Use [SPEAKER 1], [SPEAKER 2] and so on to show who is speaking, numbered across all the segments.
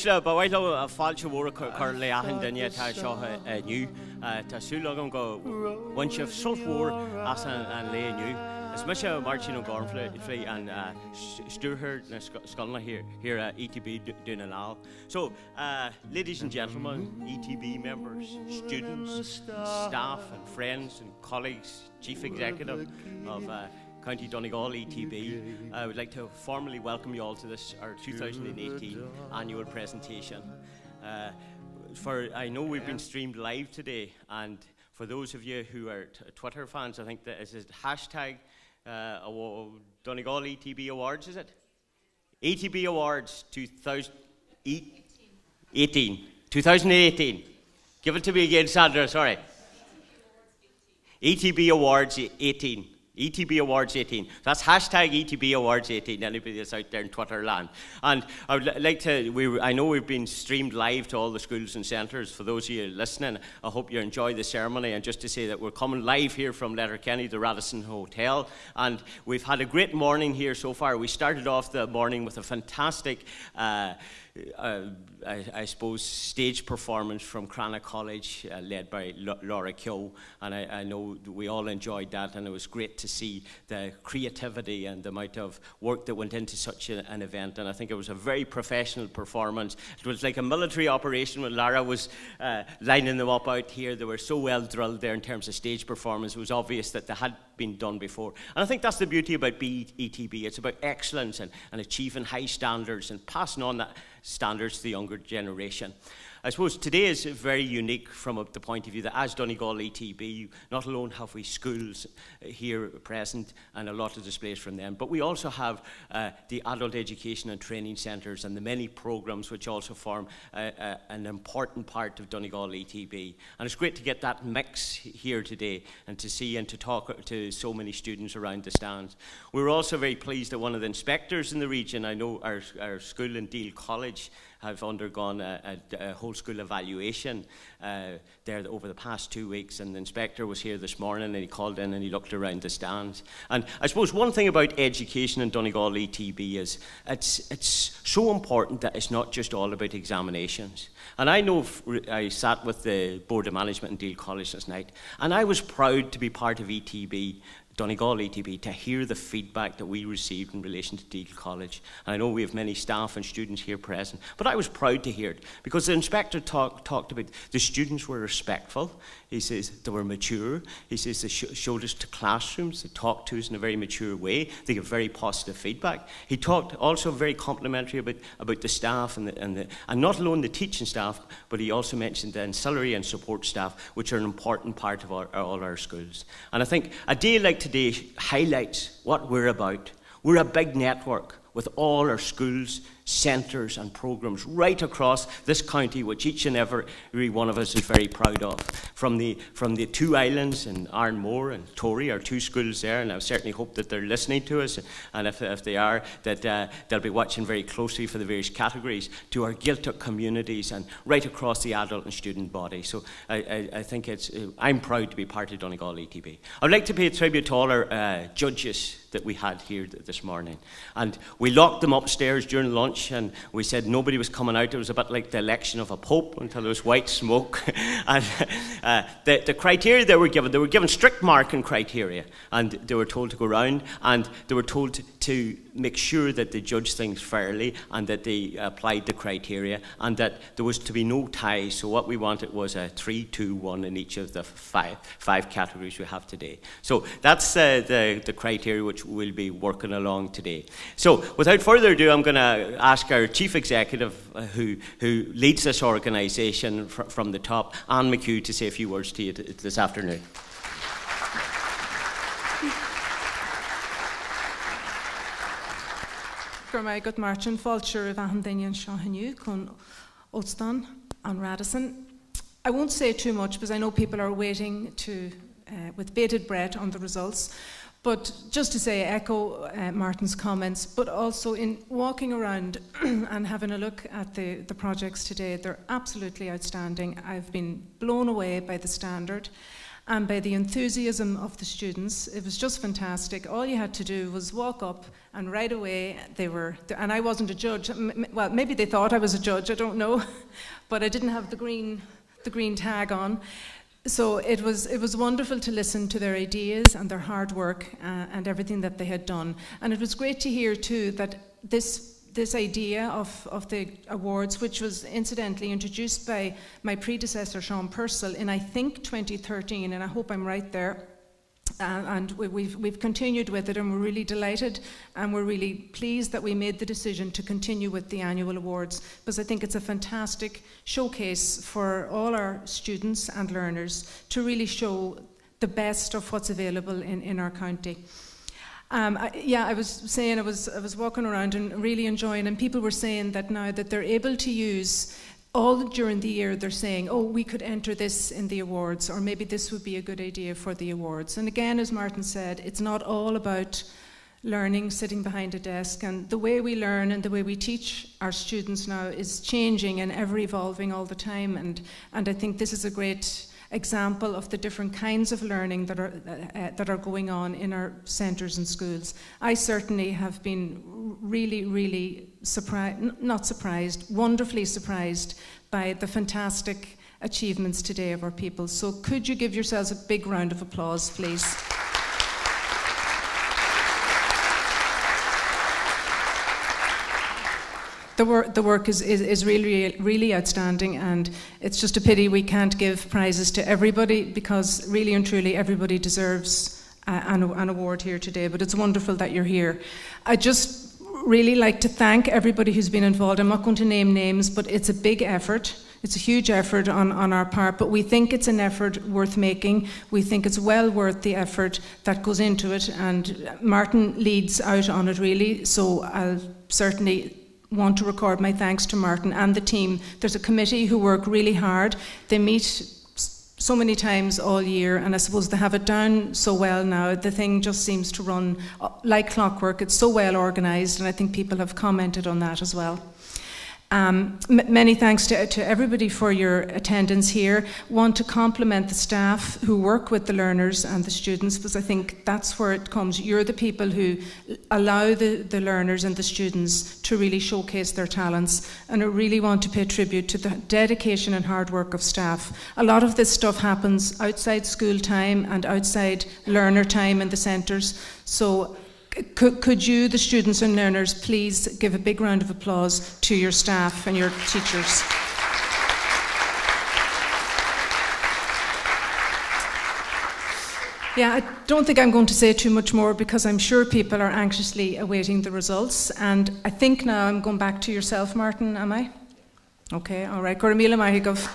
[SPEAKER 1] Bawailo falche wore currently ahindinya ta shaw new ta sulogam go once of salt war as and lay new. As much as marching on Gormfley and Stuart and Scotland here at ETB Donegal. So, ladies and gentlemen, ETB members, students, staff and friends and colleagues, Chief Executive of County Donegal ETB, I would like to formally welcome you all to this, our 2018 annual presentation. I know we've been streamed live today, and for those of you who are Twitter fans, I think that is hashtag Donegal ETB Awards, is it? ETB Awards 2018. Give it to me again, Sandra, sorry. ETB Awards 18. ETB Awards 18. That's hashtag ETB Awards 18, anybody that's out there in Twitter land. And I would like to, I know we've been streamed live to all the schools and centres. For those of you listening, I hope you enjoy the ceremony. And just to say that we're coming live here from Letterkenny, the Radisson Hotel. And we've had a great morning here so far. We started off the morning with a fantastic I suppose, stage performance from Ariel College, led by Laura Kyo, and I know we all enjoyed that, and it was great to see the creativity and the amount of work that went into such an event, and I think it was a very professional performance. It was like a military operation when Lara was lining them up out here. They were so well drilled there in terms of stage performance. It was obvious that they had been done before, and I think that's the beauty about ETB. It's about excellence and achieving high standards and passing on that standards to the younger generation. I suppose today is very unique from the point of view that as Donegal ETB, not alone have we schools here present and a lot of displays from them, but we also have the adult education and training centres and the many programmes which also form an important part of Donegal ETB. And it's great to get that mix here today and to see and to talk to so many students around the stands. We were also very pleased that one of the inspectors in the region, I know our school in DNK College, have undergone a whole school evaluation there over the past 2 weeks, and the inspector was here this morning and he called in and he looked around the stands. And I suppose one thing about education in Donegal ETB is it's so important that it's not just all about examinations. And I know I sat with the Board of Management in DNK College last night, and I was proud to be part of ETB, Donegal ETB, to hear the feedback that we received in relation to DNK College. And I know we have many staff and students here present, but I was proud to hear it because the inspector talked about the students were respectful. He says they were mature. He says they showed us to classrooms, they talked to us in a very mature way, they gave very positive feedback. He talked also very complimentary about the staff and not alone the teaching staff, but he also mentioned the ancillary and support staff, which are an important part of all our schools. And I think a day like today highlights what we're about. We're a big network with all our schools, centres and programmes right across this county, which each and every one of us is very proud of. From the two islands in Arnmore and Tory, our two schools there, and I certainly hope that they're listening to us, and if they are, that they'll be watching very closely for the various categories, to our Gaeltacht communities and right across the adult and student body. So I think I'm proud to be part of Donegal ETB. I'd like to pay tribute to all our judges that we had here this morning. And we locked them upstairs during lunch and we said nobody was coming out. It was a bit like the election of a pope until there was white smoke. And the criteria they were given strict marking criteria, and they were told to go around and they were told to make sure that they judged things fairly and that they applied the criteria and that there was to be no ties. So what we wanted was a 3, 2, 1 in each of the five categories we have today. So that's the criteria which we'll be working along today. So without further ado, I'm going to ask our Chief Executive who leads this organisation from the top, Anne McHugh, to say a few words to you this afternoon.
[SPEAKER 2] Good marching, Fulcher, Vahandinian, Shahanu, Kun Otstan, and Radisson. I won't say too much because I know people are waiting with bated breath on the results. But just to say, echo Martin's comments, but also in walking around and having a look at the projects today, they're absolutely outstanding. I've been blown away by the standard. and by the enthusiasm of the students. It was just fantastic. All you had to do was walk up, and right away they were, and I wasn't a judge. Well, maybe they thought I was a judge, I don't know, but I didn't have the green tag on. So it was wonderful to listen to their ideas and their hard work and everything that they had done. And it was great to hear too that this idea of the awards, which was incidentally introduced by my predecessor Sean Purcell in I think 2013, and I hope I'm right there. And we've continued with it, and we're really delighted, and we're really pleased that we made the decision to continue with the annual awards, because I think it's a fantastic showcase for all our students and learners to really show the best of what's available in our county. I was saying, I was walking around and really enjoying, and people were saying that now that they're able to use all during the year, they're saying, oh, we could enter this in the awards, or maybe this would be a good idea for the awards. And again, as Martin said, it's not all about learning, sitting behind a desk. And the way we learn and the way we teach our students now is changing and ever evolving all the time. And I think this is a great example of the different kinds of learning that are going on in our centres and schools. I certainly have been really wonderfully surprised by the fantastic achievements today of our people. So could you give yourselves a big round of applause, please? The work is really outstanding, and it's just a pity we can't give prizes to everybody, because really and truly everybody deserves an award here today, but it's wonderful that you're here. I just really like to thank everybody who's been involved. I'm not going to name names, but it's a big effort. It's a huge effort on our part, but we think it's an effort worth making. We think it's well worth the effort that goes into it, and Martin leads out on it really, so I'll certainly want to record my thanks to Martin and the team. There's a committee who work really hard. They meet so many times all year, and I suppose they have it down so well now. The thing just seems to run like clockwork. It's so well organised, and I think people have commented on that as well. Many thanks to everybody for your attendance here. Want to compliment the staff who work with the learners and the students, because I think that's where it comes. You're the people who allow the learners and the students to really showcase their talents, and I really want to pay tribute to the dedication and hard work of staff. A lot of this stuff happens outside school time and outside learner time in the centres, so could you, the students and learners, please give a big round of applause to your staff and your teachers. Yeah, I don't think I'm going to say too much more, because I'm sure people are anxiously awaiting the results. And I think now I'm going back to yourself, Martin, am I? Okay, all right. Goramila Mahigov.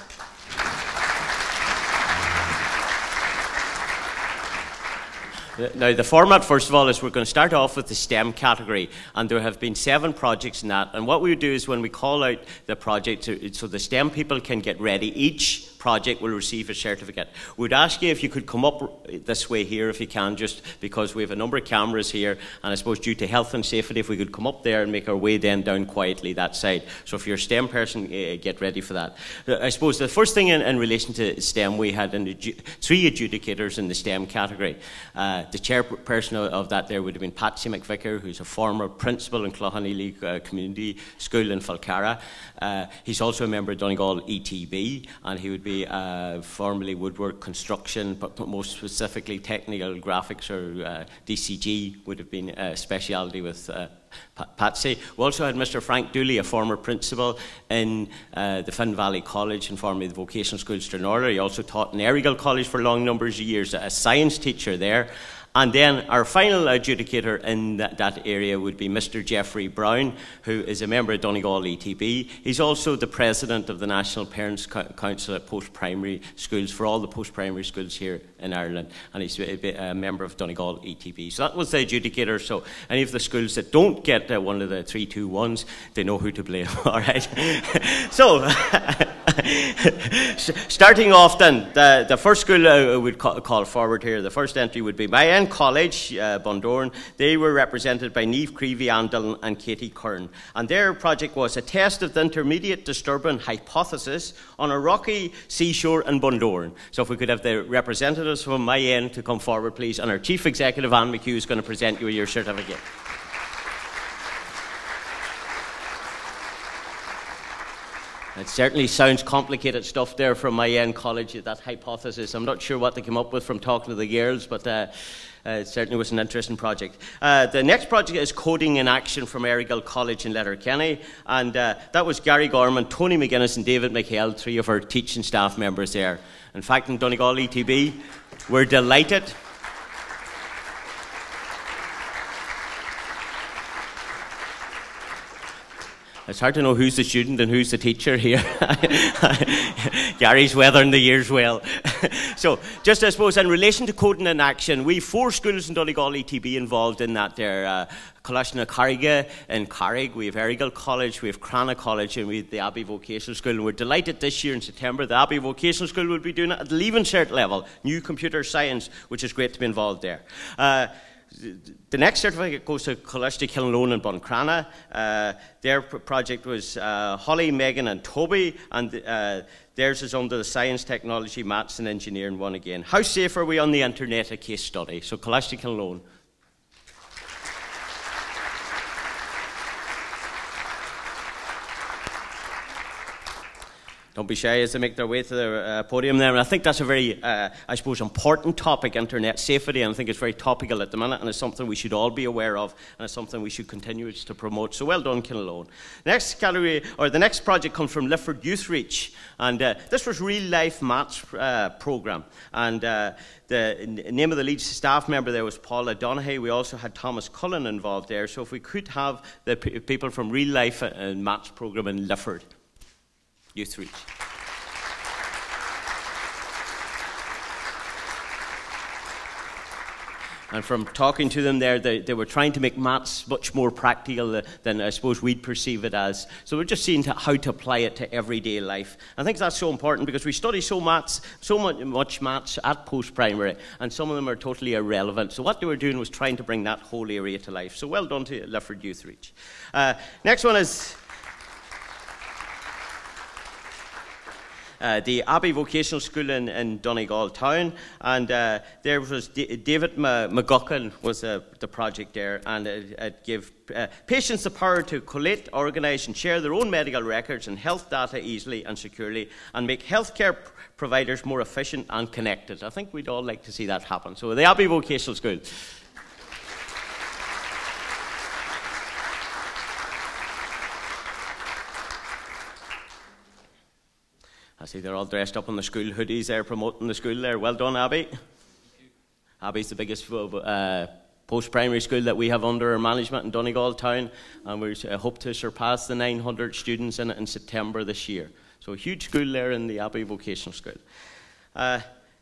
[SPEAKER 1] Now, the format, first of all, is we're going to start off with the STEM category, and there have been 7 projects in that. And what we do is when we call out the project, so the STEM people can get ready, each project will receive a certificate. We'd ask you if you could come up this way here if you can, just because we have a number of cameras here, and I suppose due to health and safety, if we could come up there and make our way then down quietly that side. So if you're a STEM person, get ready for that. I suppose the first thing in relation to STEM, we had 3 adjudicators in the STEM category. The chairperson of that there would have been Patsy McVicker, who's a former principal in Cloughanneely Community School in Falcarra. He's also a member of Donegal ETB, and he would be formerly woodwork construction, but most specifically technical graphics, or DCG would have been a speciality with Patsy. We also had Mr. Frank Dooley, a former principal in the Finn Valley College and formerly the vocational school Stranraer. He also taught in Ariel College for long numbers of years, a science teacher there. And then our final adjudicator in that area would be Mr. Jeffrey Brown, who is a member of Donegal ETB. He's also the president of the National Parents Council at post-primary schools for all the post-primary schools here in Ireland, and he's a member of Donegal ETB. So that was the adjudicator. So any of the schools that don't get one of the 3, 2, 1s, they know who to blame. All right. So. Starting off then, the first school I would call forward here, the first entry would be DNK College, Bundoran. They were represented by Niamh Creevy Andel and Katie Kern. And their project was a test of the intermediate disturbance hypothesis on a rocky seashore in Bundoran. So if we could have the representatives from my end to come forward, please. And our Chief Executive, Anne McHugh, is going to present you with your certificate. It certainly sounds complicated stuff there from my DNK College, that hypothesis. I'm not sure what they came up with from talking to the girls, but it certainly was an interesting project. The next project is Coding in Action from Ariel College in Letterkenny, and that was Gary Gorman, Tony McGuinness and David McHale, three of our teaching staff members there. In fact, in Donegal ETB, we're delighted. It's hard to know who's the student and who's the teacher here. Gary's weathering the years well. So, just I suppose, in relation to Coding in Action, we have 4 schools in Donegal ETB involved in that there. Carriga in Carrig, we have Ariel College, we have Co.Donegal College, and we have the Abbey Vocational School. And we're delighted this year in September, the Abbey Vocational School will be doing it at the Leaving Cert level, new computer science, which is great to be involved there. The next certificate goes to Co.Donegal and Bundoran. Their project was Holly, Megan and Toby, and theirs is under the Science, Technology, Maths and Engineering one again. How safe are we on the internet? A case study. So Co.Donegal. Don't be shy as they make their way to the podium there. And I think that's a very, I suppose, important topic, internet safety, and I think it's very topical at the minute, and it's something we should all be aware of, and it's something we should continue to promote. So well done, Kinalone. Next category, or the next project comes from Lifford Youth Reach, and this was Real Life Maths programme. And the name of the lead staff member there was Paula Donaghy. We also had Thomas Cullen involved there. So if we could have the people from Real Life and Maths programme in Lifford Youth Reach. And from talking to them there, they were trying to make maths much more practical than I suppose we'd perceive it as. So we're just seeing how to apply it to everyday life. I think that's so important because we study so much maths at post-primary, and some of them are totally irrelevant. So what they were doing was trying to bring that whole area to life. So well done to Lifford Youth Reach. Next one is the Abbey Vocational School in Donegal Town, and there was David McGuckin was the project there, and it gave patients the power to collate, organise and share their own medical records and health data easily and securely, and make healthcare providers more efficient and connected. I think we'd all like to see that happen. So the Abbey Vocational School. I see they're all dressed up in the school hoodies there, promoting the school there. Well done, Abbey. Abbey's the biggest post-primary school that we have under our management in Donegal Town, and we hope to surpass the 900 students in it in September this year. So a huge school there in the Abbey Vocational School.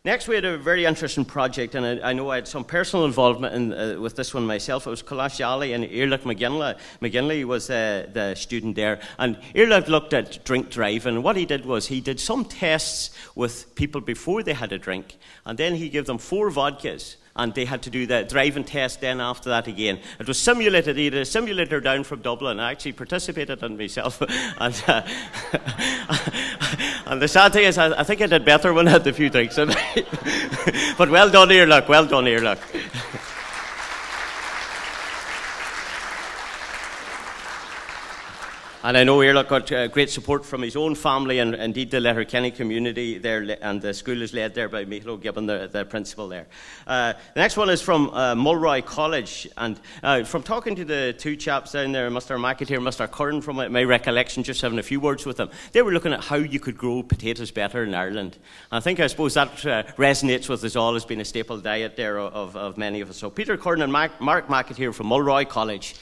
[SPEAKER 1] Next, we had a very interesting project, and I know I had some personal involvement with this one myself. It was Colashali and Ariel McGinley was the student there. And Ariel looked at drink driving, and what he did was he did some tests with people before they had a drink, and then he gave them 4 vodkas. And they had to do the driving test then after that again. It was simulated. He had a simulator down from Dublin. I actually participated in myself. And the sad thing is, I think I did better when I had a few drinks. But well done, Earluck. Well done, Earluck. And I know Earluck got great support from his own family and indeed the Letterkenny community there, and the school is led there by Michael Gibbon, the principal there. The next one is from Mulroy College, and from talking to the 2 chaps down there, Mr. McAteer and Mr. Curran, from my recollection, just having a few words with them, they were looking at how you could grow potatoes better in Ireland. And I suppose that resonates with us all as being a staple diet there of many of us. So Peter Curran and Mark McAteer from Mulroy College.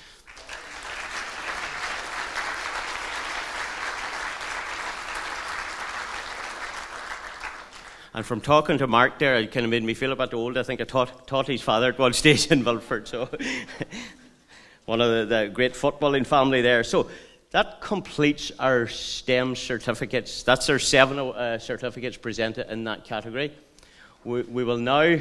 [SPEAKER 1] And from talking to Mark there, it kind of made me feel a bit old. I think I taught his father at one stage in Milford, so one of the great footballing family there. So that completes our STEM certificates. That's our 7 certificates presented in that category. We will now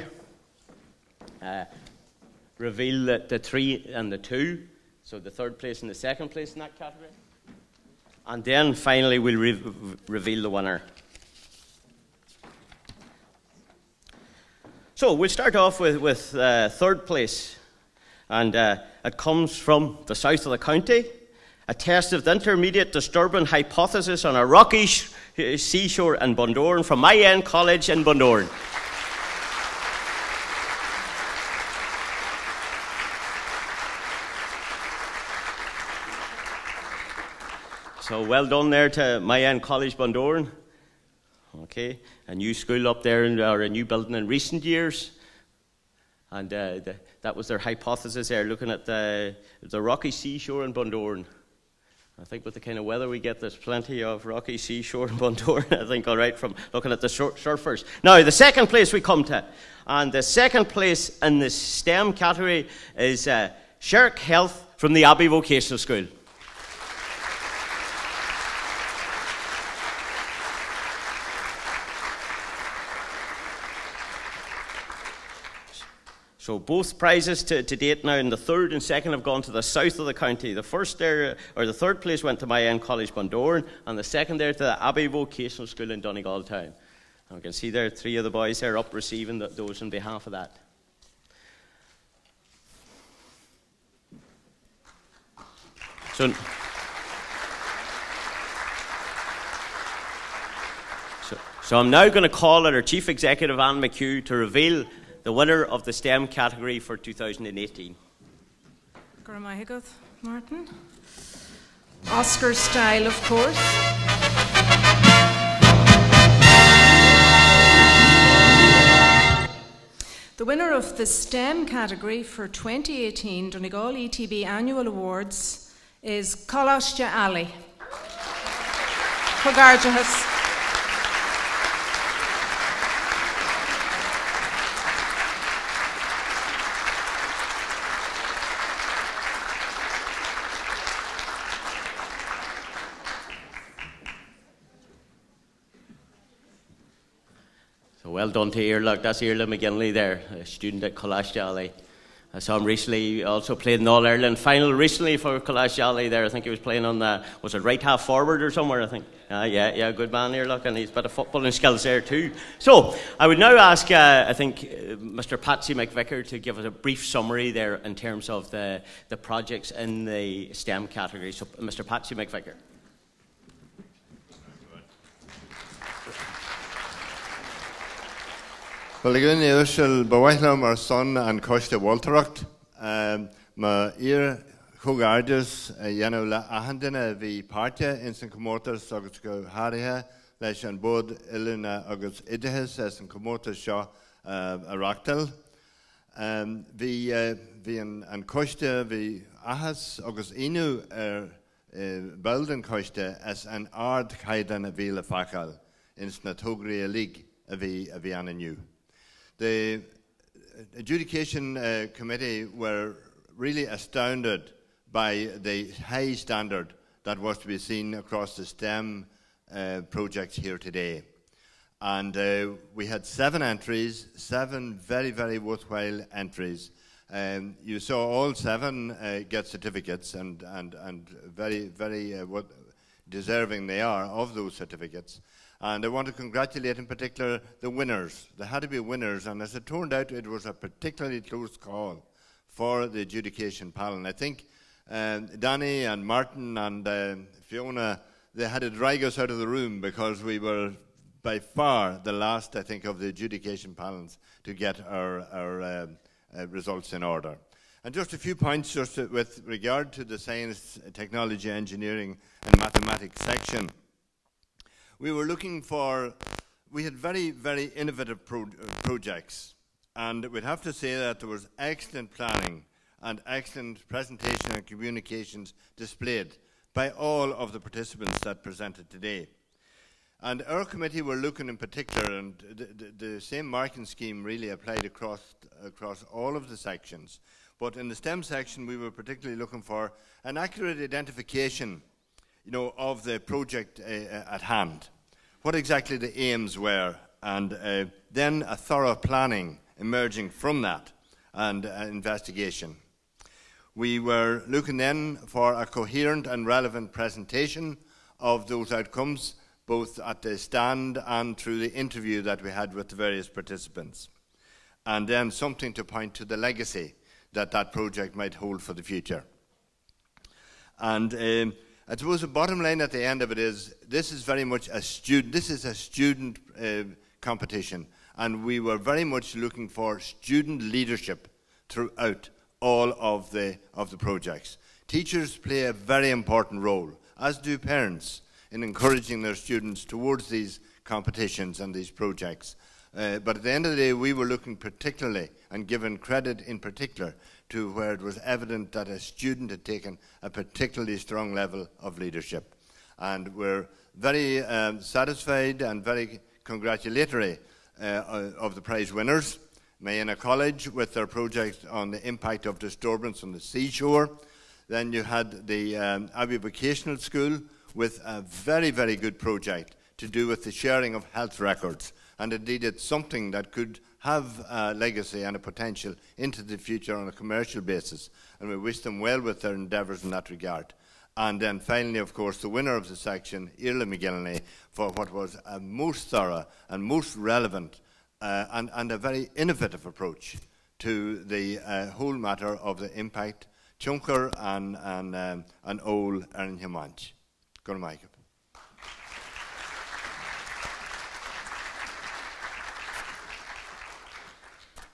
[SPEAKER 1] reveal the 3 and the 2, so the 3rd place and the 2nd place in that category. And then finally we'll reveal the winner. So we'll start off with 3rd place, and it comes from the south of the county. A test of the intermediate disturbance hypothesis on a rocky seashore in Bundoran from DNK College in Bundoran. So well done there to DNK College Bundoran. Okay, a new school up there, or a new building in recent years. And that was their hypothesis there, looking at the rocky seashore in Bundoran. I think with the kind of weather we get, there's plenty of rocky seashore in Bundoran, I think, all right, from looking at the surfers. Now, the 2nd place we come to, and the 2nd place in the STEM category is Sherrick Health from the Abbey Vocational School. So both prizes to date now, and the 3rd and 2nd have gone to the south of the county. The 3rd place went to DNK College Bundoran, and the 2nd there to the Abbey Vocational School in Donegal town. And we can see there 3 of the boys there up receiving those on behalf of that. So I'm now going to call on our Chief Executive, Anne McHugh, to reveal the winner of the STEM category for 2018.
[SPEAKER 2] Goramahigoth, Martin. Oscar style, of course. The winner of the STEM category for 2018 Donegal ETB Annual Awards is Co.Donegal Ali. Cogarjahas.
[SPEAKER 1] Well done to Earlock. That's Earla McGinley there, a student at Co.Donegal. I saw him recently also played in the All-Ireland final recently for Co.Donegal there. I think he was playing on the, was it right half forward or somewhere, I think. Yeah, good man, Earlock, and he's a bit of footballing skills there too. So, I would now ask, I think, Mr. Patsy McVicker to give us a brief summary there in terms of the projects in the STEM category. So, Mr. Patsy McVicker.
[SPEAKER 3] Well, again, Ursel Bawahla, mar son and Costa Walteracht. Ma ear Hugardius, Yanula Ahandina, the party in St. Comortas, August Hariha, Lesh and Bod, Ilina August Idahes, as St. Comortas Shaw, Aractal. The and Costa, the Ahas, August Inu, Belden Costa, as an ard Kaidan a Vila Fakal, in Snatogria League, a Viana New. The adjudication committee were really astounded by the high standard that was to be seen across the STEM projects here today. And we had 7 entries, 7 very, very worthwhile entries. You saw all 7 get certificates, and very, very deserving they are of those certificates. And I want to congratulate in particular the winners. There had to be winners, and as it turned out, it was a particularly close call for the adjudication panel. And I think Danny and Martin and Fiona, they had to drag us out of the room because we were by far the last, I think, of the adjudication panels to get our results in order. And just a few points just with regard to the science, technology, engineering and mathematics section. We were looking for, we had very, very innovative projects, and we'd have to say that there was excellent planning and excellent presentation and communications displayed by all of the participants that presented today. And our committee were looking in particular, and the same marking scheme really applied across all of the sections. But in the STEM section, we were particularly looking for an accurate identification of the project at hand, what exactly the aims were, and then a thorough planning emerging from that and investigation. We were looking then for a coherent and relevant presentation of those outcomes, both at the stand and through the interview that we had with the various participants. And then something to point to the legacy that that project might hold for the future. And I suppose the bottom line at the end of it is, this is very much a student competition, and we were very much looking for student leadership throughout all of the projects. Teachers play a very important role, as do parents, in encouraging their students towards these competitions and these projects. But at the end of the day, we were looking particularly, and given credit in particular, to where it was evident that a student had taken a particularly strong level of leadership. And we're very satisfied and very congratulatory of the prize winners. Mayana College with their project on the impact of disturbance on the seashore. Then you had the Abbey Vocational School with a very, very good project to do with the sharing of health records. And indeed, it's something that could have a legacy and a potential into the future on a commercial basis. And we wish them well with their endeavours in that regard. And then finally, of course, the winner of the section, Ariel McGillney, for what was a most thorough and most relevant and a very innovative approach to the whole matter of the impact Chunker and Ol Erin Himanch. Go to Mike.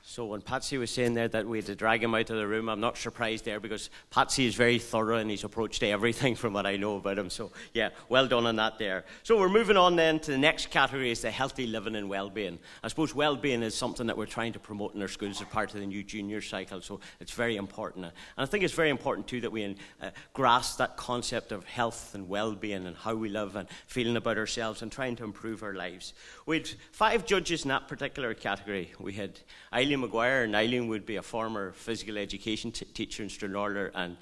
[SPEAKER 1] So when Patsy was saying there that we had to drag him out of the room, I'm not surprised there, because Patsy is very thorough in his approach to everything from what I know about him. So yeah, well done on that there. So we're moving on then to the next category, is the healthy living and well-being. I suppose well-being is something that we're trying to promote in our schools as part of the new junior cycle, so it's very important. And I think it's very important too that we grasp that concept of health and well-being and how we live and feeling about ourselves and trying to improve our lives. We had 5 judges in that particular category. We had Eileen McGuire, and Eileen would be a former physical education teacher in Stranorlar and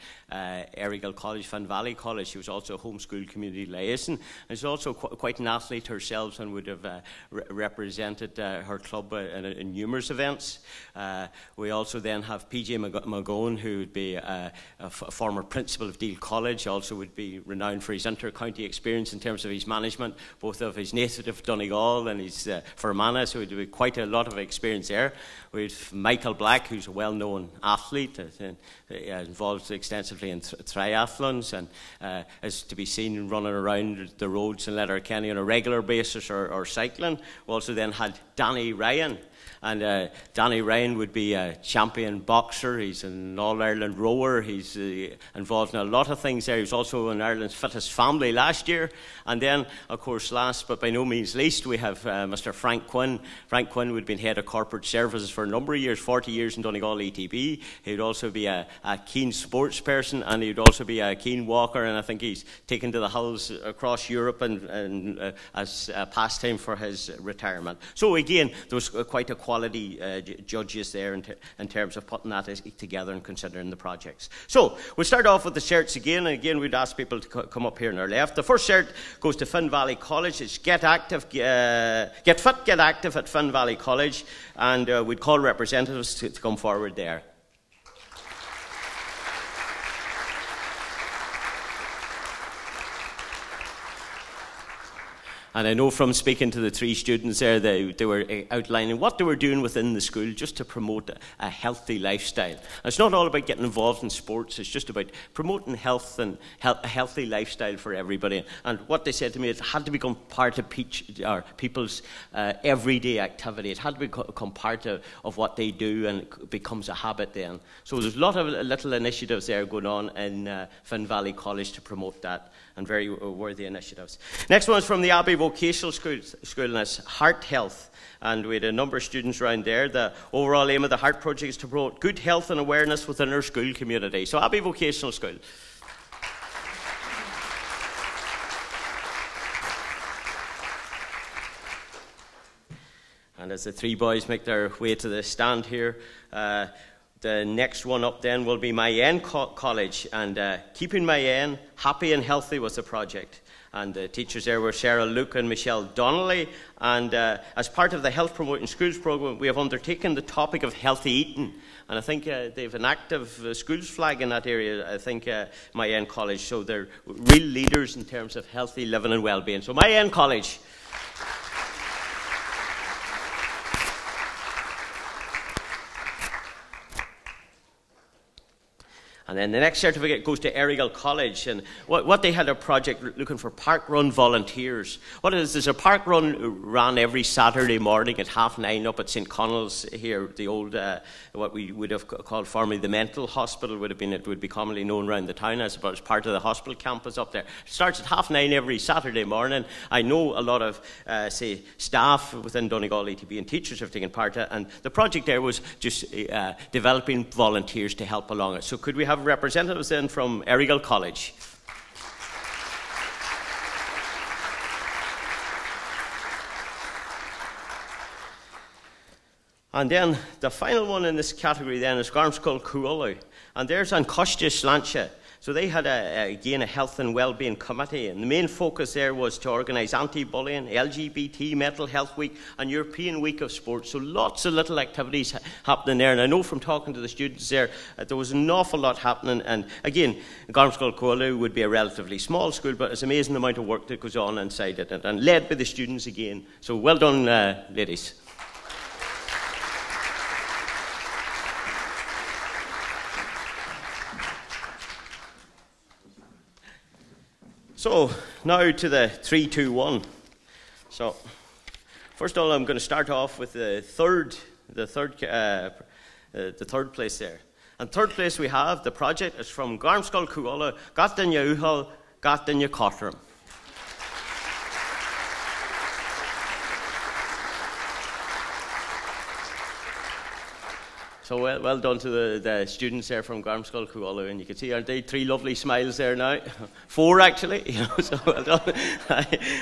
[SPEAKER 1] Ariel College, Finn Valley College. She was also a homeschool community liaison, and she's also quite an athlete herself and would have represented her club in numerous events. We also then have PJ McGowan, who would be a former principal of Deal College, also would be renowned for his inter-county experience in terms of his management, both of his native Donegal and his Fermanagh, so he'd be quite a lot of experience there. We have Michael Black, who's a well-known athlete, involved extensively in triathlons and is to be seen running around the roads in Letterkenny on a regular basis or cycling. We also then had Danny Ryan. And Danny Ryan would be a champion boxer. He's an All-Ireland rower. He's involved in a lot of things there. He was also in Ireland's fittest family last year. And then, of course, last but by no means least, we have Mr. Frank Quinn. Frank Quinn would have been head of corporate services for a number of years, 40 years in Donegal ETB. He would also be a keen sports person, and he would also be a keen walker. And I think he's taken to the hills across Europe and as a pastime for his retirement. So again, there was quite a quality judges there in terms of putting that together and considering the projects. So we'll start off with the certs again, and again we'd ask people to come up here on our left. The first cert goes to Finn Valley College. It's Get Fit, Get Active at Finn Valley College, and we'd call representatives to come forward there. And I know from speaking to the 3 students there, they were outlining what they were doing within the school just to promote a healthy lifestyle. And it's not all about getting involved in sports, it's just about promoting health and a healthy lifestyle for everybody. And what they said to me, it had to become part of people's everyday activity. It had to become part of what they do, and it becomes a habit then. So there's a lot of little initiatives there going on in Finn Valley College to promote that, and very worthy initiatives. Next one is from the Abbey Vocational School, and it's Heart Health. And we had a number of students around there. The overall aim of the Heart Project is to promote good health and awareness within our school community. So Abbey Vocational School. And as the 3 boys make their way to the stand here, the next one up then will be Mayen College, and Keeping Mayen Happy and Healthy was the project. And the teachers there were Sarah Luke and Michelle Donnelly. And as part of the Health Promoting Schools programme, we have undertaken the topic of healthy eating. And I think they have an active schools flag in that area, I think, Mayen College. So they're real leaders in terms of healthy living and well-being. So Mayen College. And then the next certificate goes to Ariel College. And what they had a project looking for park run volunteers. What it is, there's a park run ran every Saturday morning at 9:30 up at St. Connell's here, the old, what we would have called formerly the mental hospital, it would be commonly known around the town as part of the hospital campus up there. It starts at 9:30 every Saturday morning. I know a lot of, say, staff within Donegal ETB and teachers have taken part, and the project there was just developing volunteers to help along it. So could we have representatives then from Ariel College? And then the final one in this category then is Garmskull Cuala, and there's an Costa Slancha. So they had, again, a health and well-being committee, and the main focus there was to organise anti-bullying, LGBT, Mental Health Week, and European Week of Sport. So lots of little activities happening there, and I know from talking to the students there, there was an awful lot happening. And again, Garmskull Cuala would be a relatively small school, but it's amazing the amount of work that goes on inside it, and led by the students again. So well done, ladies. So now to the 3-2-1. So first of all, I'm going to start off with the third place there. And third place we have, the project is from Garmskull Cuala, Gatdanya Uhal, Gatdanya Cotram. So well done to the students there from Garmskull Cuala, and you can see, aren't they, 3 lovely smiles there now? 4 actually, so well done.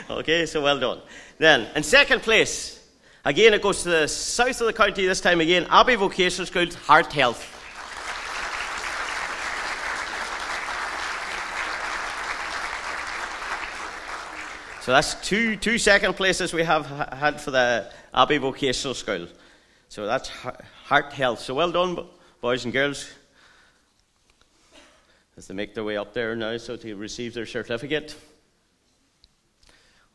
[SPEAKER 1] Okay, so well done. Then, in second place, again it goes to the south of the county this time again, Abbey Vocational School, Heart Health. So that's two second places we have had for the Abbey Vocational School. So that's Heart Health. So well done, boys and girls, as they make their way up there now so to receive their certificate.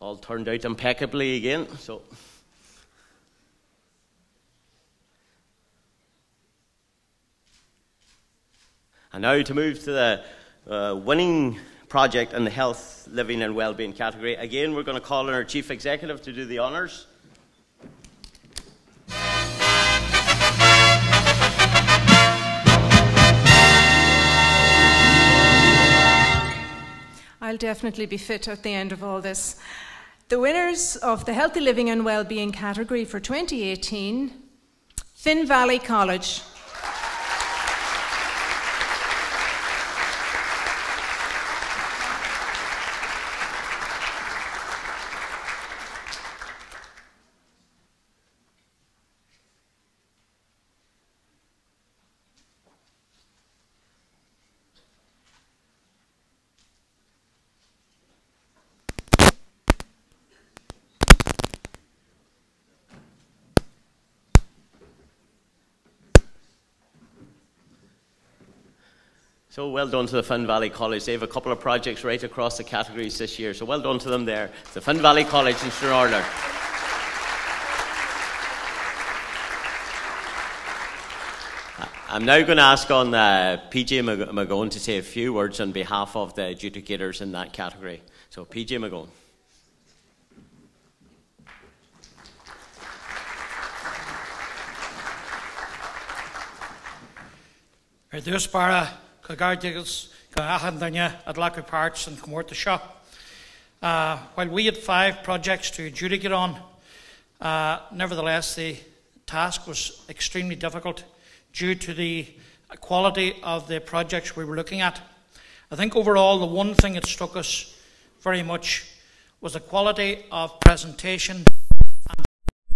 [SPEAKER 1] All turned out impeccably again. So, and now to move to the winning project in the health, living and well-being category. Again, we're going to call on our Chief Executive to do the honours.
[SPEAKER 2] I'll definitely be fit at the end of all this. The winners of the Healthy Living and Wellbeing category for 2018, Finn Valley College.
[SPEAKER 1] So well done to the Finn Valley College. They have a couple of projects right across the categories this year. So well done to them there. The Finn Valley College in Stranraer. I'm now going to ask on PJ McGowan to say a few words on behalf of the adjudicators in that category. So PJ McGowan.
[SPEAKER 4] Para Co.Donegals, Co.Donegal at Locker Parts and Comorta Shaw. While we had 5 projects to adjudicate on, nevertheless the task was extremely difficult due to the quality of the projects we were looking at. I think overall the one thing that struck us very much was the quality of presentation and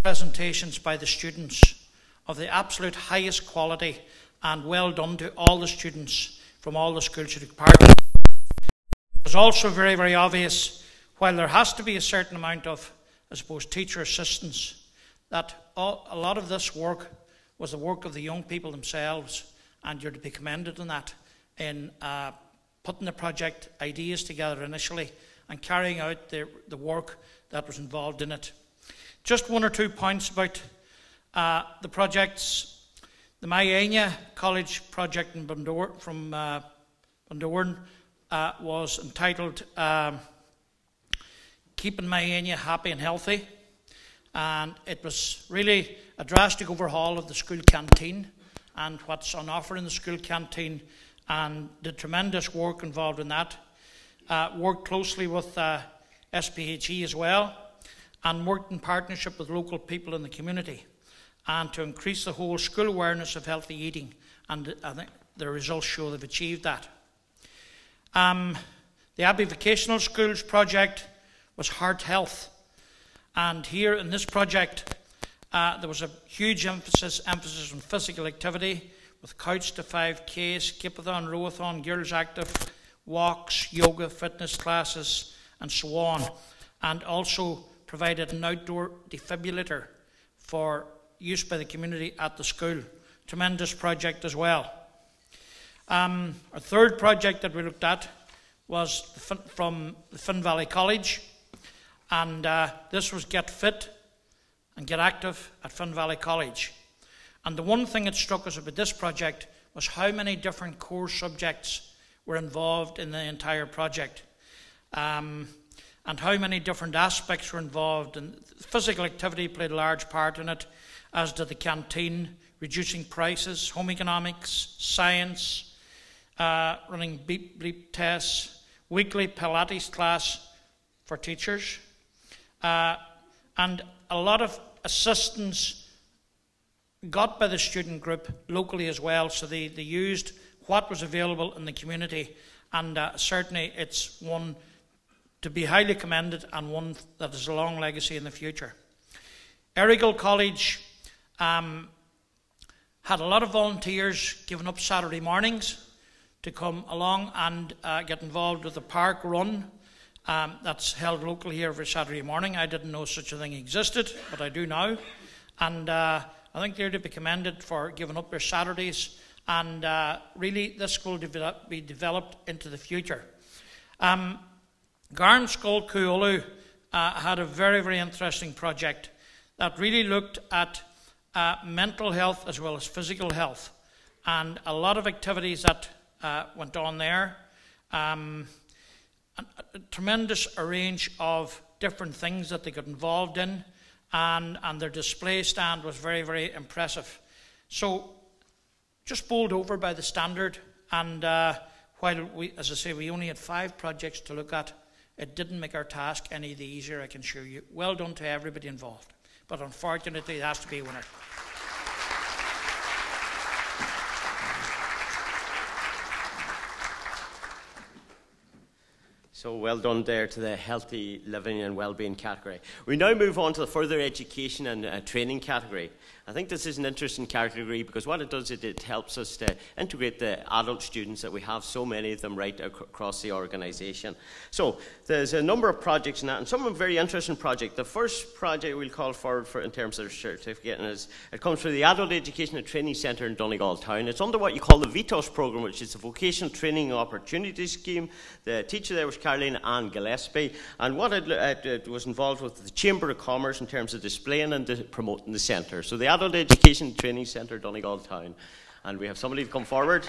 [SPEAKER 4] presentations by the students of the absolute highest quality and well done to all the students from all the schools who took part. It's also very, very obvious, while there has to be a certain amount of, I suppose, teacher assistance, that a lot of this work was the work of the young people themselves, and you're to be commended on that, in putting the project ideas together initially and carrying out the work that was involved in it. Just one or two points about the projects. The DNK College project in Bundoran, from Bundoran, was entitled Keeping DNK Happy and Healthy, and it was really a drastic overhaul of the school canteen and what's on offer in the school canteen, and the tremendous work involved in that. Worked closely with SPHE as well, and worked in partnership with local people in the community, and to increase the whole school awareness of healthy eating, and I think the results show they've achieved that. The Abbey Vocational Schools project was Heart Health, and here in this project there was a huge emphasis on physical activity, with Couch to 5K, skipathon, rowathon, girls active, walks, yoga, fitness classes, and so on, and also provided an outdoor defibrillator for use by the community at the school. Tremendous project as well. Our third project that we looked at was from the Finn Valley College, and this was Get Fit and Get Active at Finn Valley College. And the one thing that struck us about this project was how many different core subjects were involved in the entire project, and how many different aspects were involved. And physical activity played a large part in it, as did the canteen, reducing prices, home economics, science, running beep bleep tests, weekly Pilates class for teachers, and a lot of assistance got by the student group locally as well, so they used what was available in the community, and certainly it's one to be highly commended, and one that is a long legacy in the future. Ariel College had a lot of volunteers giving up Saturday mornings to come along and get involved with the park run that's held locally here every Saturday morning. I didn't know such a thing existed, but I do now, and I think they're to be commended for giving up their Saturdays, and really this will be developed into the future. Garn Skull Co.Donegal had a very, very interesting project that really looked at mental health as well as physical health, and a lot of activities that went on there. A tremendous range of different things that they got involved in, and their display stand was very, very impressive. So just bowled over by the standard, and while we, as I say, we only had 5 projects to look at, it didn't make our task any the easier, I can assure you. Well done to everybody involved, but unfortunately there has to be a winner.
[SPEAKER 1] So well done there to the healthy living and well-being category. We now move on to the further education and training category. I think this is an interesting category because what it does, it helps us to integrate the adult students that we have, so many of them right across the organisation. So there's a number of projects in that, and some of them very interesting projects. The first project we'll call forward for in terms of certificate is it comes from the Adult Education and Training Centre in Donegal Town. It's under what you call the VITOS programme, which is the Vocational Training Opportunity Scheme. The teacher there was Caroline Ann Gillespie, and what it was involved with the Chamber of Commerce in terms of displaying and promoting the centre. So the Adult Education Training Centre, Donegal Town. And we have somebody to come forward.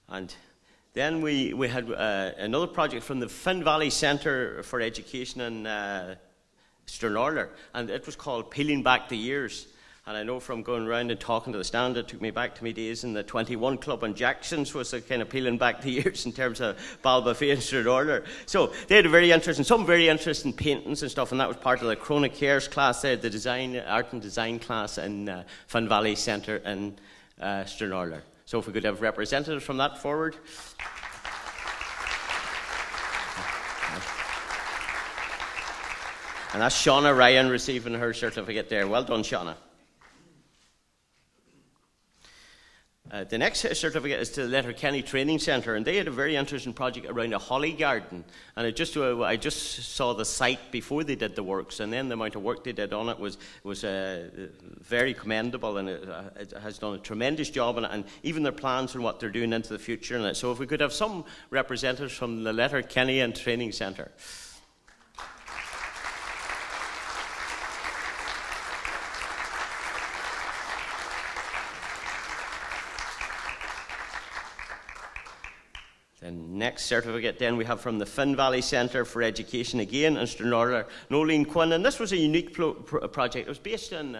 [SPEAKER 1] And then we had another project from the Finn Valley Centre for Education in Stranraer, and it was called Peeling Back the Years. And I know from going around and talking to the stand, it took me back to my days in the 21 Club on Jackson's, was a kind of peeling back the years in terms of Balbafay and Stranraer. So they had some very interesting paintings and stuff, and that was part of the Chronic Cares class. They had the design, art and design class in Finn Valley Centre in Stranraer. So if we could have representatives from that forward. And that's Shauna Ryan receiving her certificate there. Well done, Shauna. The next certificate is to the Letterkenny Training Centre, and they had a very interesting project around a holly garden. And I just saw the site before they did the works, and then the amount of work they did on it was very commendable, and it has done a tremendous job on it, and even their plans and what they're doing into the future in it. So if we could have some representatives from the Letterkenny and Training Centre. The next certificate then we have from the Finn Valley Centre for Education again, in Stranraer, Nolene Quinn, and this was a unique project. It was based in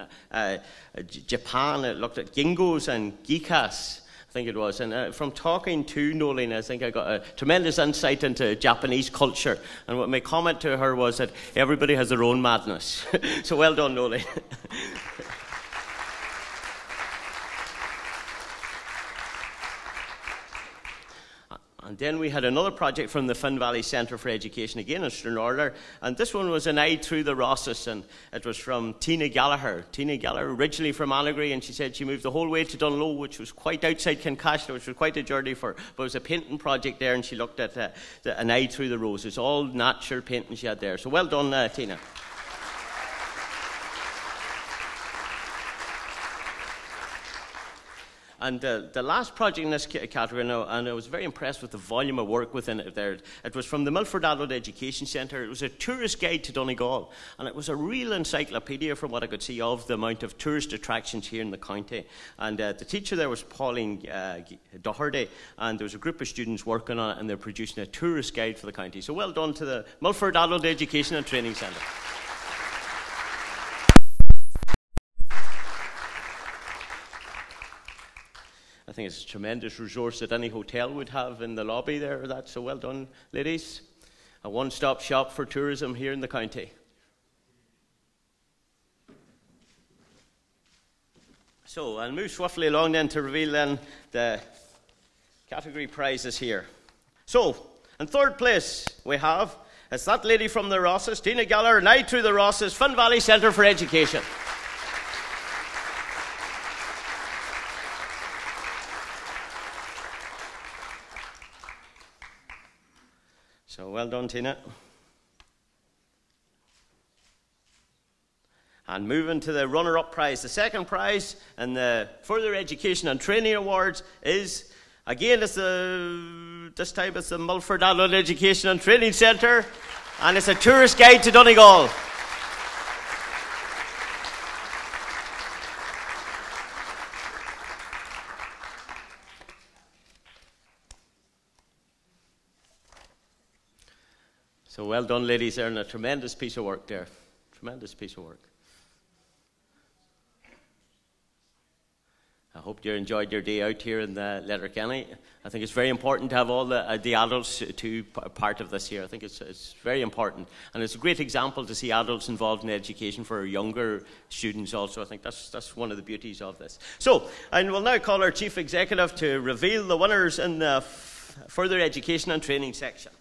[SPEAKER 1] Japan. It looked at ginkgos and gekas, I think it was, and from talking to Nolene, I think I got a tremendous insight into Japanese culture, and what my comment to her was that everybody has their own madness. So well done, Nolene. And then we had another project from the Finn Valley Centre for Education, again in Stranraer, and this one was an eye through the Rosses, and it was from Tina Gallagher. Tina Gallagher, originally from Annagry, and she said she moved the whole way to Dunlow, which was quite outside Kincashla, which was quite a journey for her, but it was a painting project there, and she looked at an eye through the roses, all natural painting she had there. So well done, Tina. And the last project in this category now, and I was very impressed with the volume of work within it there. It was from the Milford Adult Education Centre. It was a tourist guide to Donegal, and it was a real encyclopedia from what I could see of the amount of tourist attractions here in the county. And the teacher there was Pauline Doherty, and there was a group of students working on it, and they're producing a tourist guide for the county. So well done to the Milford Adult Education and Training Centre. I think it's a tremendous resource that any hotel would have in the lobby there. So well done, ladies. A one-stop shop for tourism here in the county. So I'll move swiftly along then to reveal then the category prizes here. So, in third place we have, it's that lady from the Rosses, Tina Gallagher, and I through the Rosses, Finn Valley Centre for Education. So well done, Tina. And moving to the runner-up prize. The second prize in the Further Education and Training Awards is, again, this time it's the Milford Adult Education and Training Centre, and it's a tourist guide to Donegal. So well done, ladies. They're in a tremendous piece of work there. Tremendous piece of work. I hope you enjoyed your day out here in Letterkenny. I think it's very important to have all the adults to part of this here. I think it's very important. And it's a great example to see adults involved in education for younger students also. I think that's one of the beauties of this. So, and we'll now call our Chief Executive to reveal the winners in the Further Education and Training section.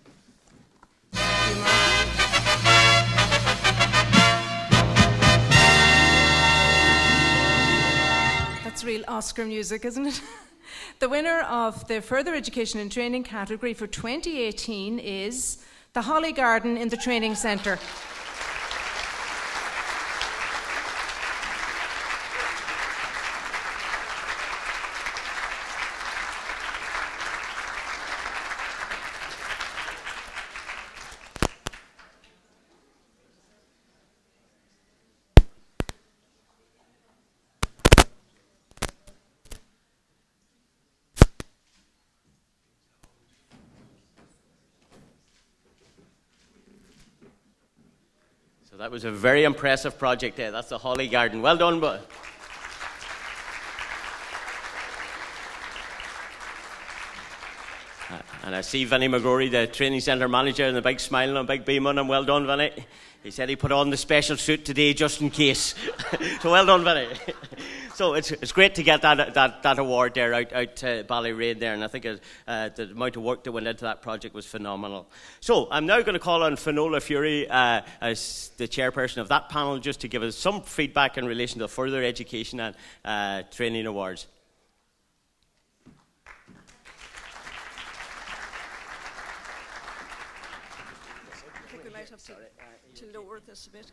[SPEAKER 2] That's real Oscar music, isn't it? The winner of the Further Education and Training category for 2018 is the Holly Garden in the Training Centre.
[SPEAKER 1] That was a very impressive project there. That's the Holly Garden. Well done, boy. And I see Vinnie McGrory, the training centre manager, and the big smile and a big beam on him. Well done, Vinnie. He said he put on the special suit today just in case. So well done, Vinnie. So it's great to get that award there out to Ballyrain there, and I think the amount of work that went into that project was phenomenal. So I'm now going to call on Finola Fury as the chairperson of that panel, just to give us some feedback in relation to further education and training awards.
[SPEAKER 5] I think we might have to lower this a bit.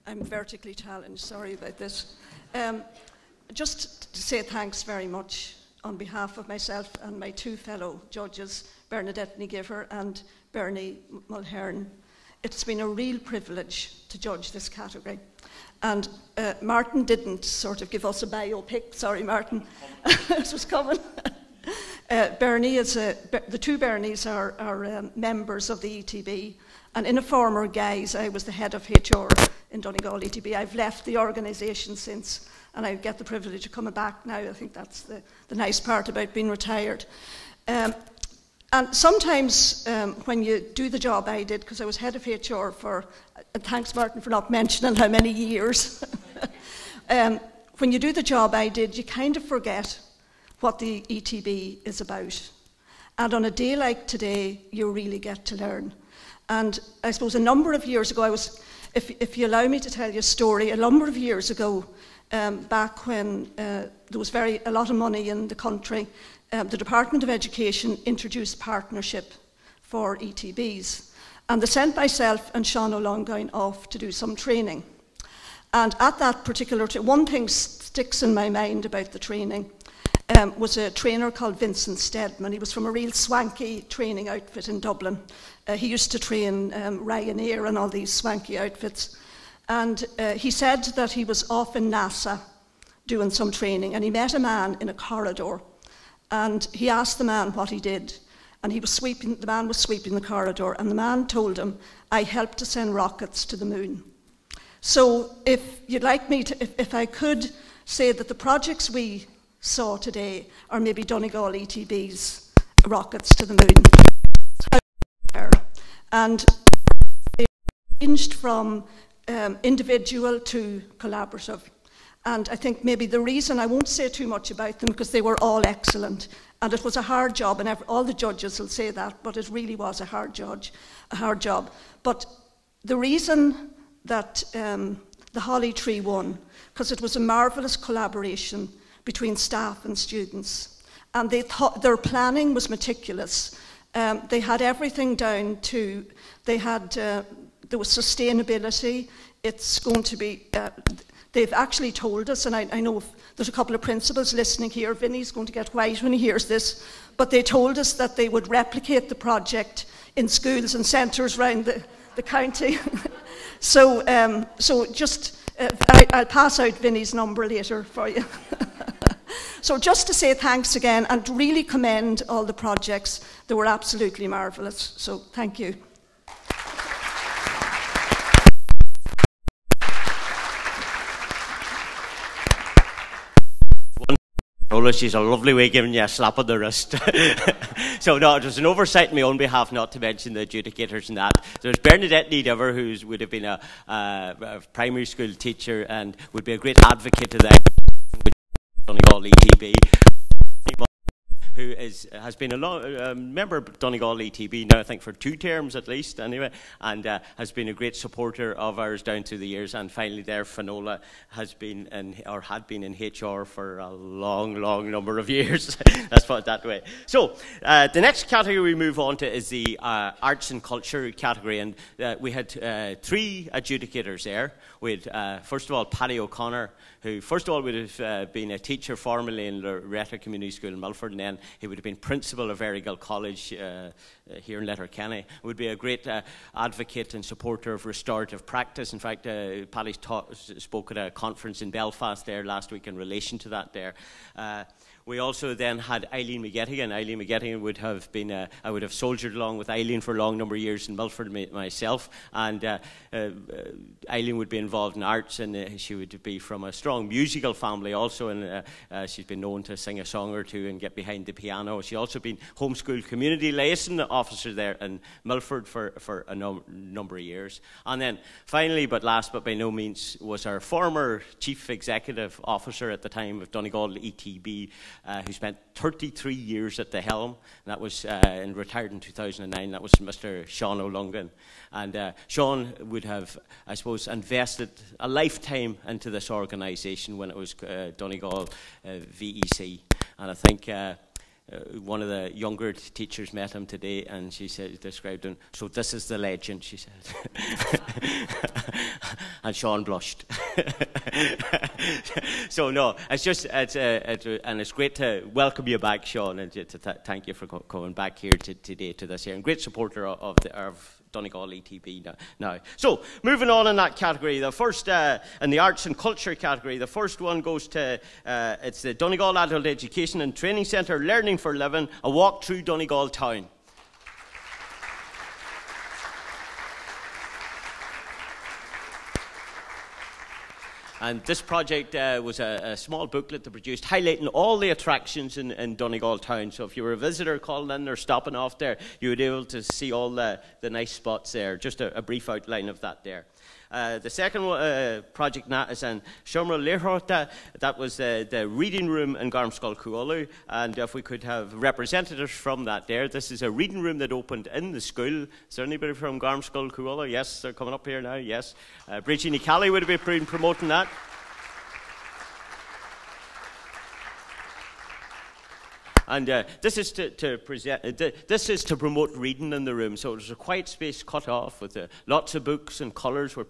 [SPEAKER 5] I'm vertically challenged, sorry about this. Just to say thanks very much on behalf of myself and my two fellow judges, Bernadette Nigiver and Bernie Mulhern. It's been a real privilege to judge this category. And Martin didn't sort of give us a biopic, sorry Martin, it was coming. Bernie the two Bernies are members of the ETB, and in a former guise I was the head of HR in Donegal ETB. I've left the organisation since, and I get the privilege of coming back now. I think that's the nice part about being retired. And sometimes when you do the job I did, because I was head of HR for, and thanks Martin for not mentioning how many years, when you do the job I did, you kind of forget what the ETB is about. And on a day like today, you really get to learn. And I suppose a number of years ago, if you allow me to tell you a story, a number of years ago, back when there was a lot of money in the country, the Department of Education introduced partnership for ETBs. And they sent myself and Sean O'Longoin off to do some training. And at that particular one thing sticks in my mind about the training. Was a trainer called Vincent Steadman. He was from a real swanky training outfit in Dublin. He used to train Ryanair and all these swanky outfits. And he said that he was off in NASA doing some training, and he met a man in a corridor. And he asked the man what he did. And the man was sweeping the corridor, and the man told him, "I helped to send rockets to the moon." So if you'd like me to, if I could say that the projects we saw today are maybe Donegal ETB's rockets to the moon. And they ranged from individual to collaborative. And I think maybe the reason, I won't say too much about them because they were all excellent. And it was a hard job, and all the judges will say that, but it really was a hard job. But the reason that the Holly Tree won, because it was a marvellous collaboration between staff and students. And their planning was meticulous. They had everything down to, there was sustainability. It's going to be, they've actually told us, and I know there's a couple of principals listening here, Vinny's going to get white when he hears this, but they told us that they would replicate the project in schools and centres around the county. So just, I'll pass out Vinny's number later for you. So just to say thanks again and really commend all the projects. They were absolutely marvellous. So thank you.
[SPEAKER 1] Rolla, she's a lovely way giving you a slap on the wrist. So no, it was an oversight on my own behalf not to mention the adjudicators and that. There's Bernadette Nigiver, who would have been a primary school teacher and would be a great advocate of that. Donegal ETB, who has been a member of Donegal ETB now, I think, for 2 terms at least, anyway, and has been a great supporter of ours down through the years. And finally, there, Finola had been in HR for a long, long number of years. Let's put it that way. So, the next category we move on to is the arts and culture category, and we had 3 adjudicators there. We had, first of all, Paddy O'Connor, who, first of all, would have been a teacher formerly in Loretta Community School in Milford, and then he would have been principal of Ariel College here in Letterkenny. Would be a great advocate and supporter of restorative practice. In fact, Paddy spoke at a conference in Belfast there last week in relation to that there. we also then had Eileen McGettigan. Eileen McGettigan would have been, I would have soldiered along with Eileen for a long number of years in Milford myself, and Eileen would be involved in arts, and she would be from a strong musical family also, and she's been known to sing a song or two and get behind the piano. She's also been homeschool community liaison officer there in Milford for a number of years. And then finally, but last but by no means, was our former chief executive officer at the time of Donegal ETB, who spent 33 years at the helm, and that was and retired in 2009. That was Mr. Sean O'Lungan. And Sean would have, I suppose, invested a lifetime into this organisation when it was Donegal VEC. And I think one of the younger teachers met him today, and she said, described him, "So this is the legend," she said. And Sean blushed. So no, it's just, and it's great to welcome you back, Sean, and to thank you for coming back here today to this here, and great supporter of Donegal ETB now. So, moving on in that category, the first, in the arts and culture category, the first one goes to, it's the Donegal Adult Education and Training Centre, Learning for Living, a walk through Donegal town. And this project was a small booklet that produced highlighting all the attractions in Donegal town. So if you were a visitor calling in or stopping off there, you would be able to see all the nice spots there. Just a brief outline of that there. The second project is in Shumra Lehorta. That was the reading room in Garmskull Cualu. And if we could have representatives from that there. This is a reading room that opened in the school. Is there anybody from Garmskull Cualu? Yes, they're coming up here now, yes. Bridgie Nicali would have been promoting that. And this is to promote reading in the room. So there's a quiet space cut off with lots of books and colours where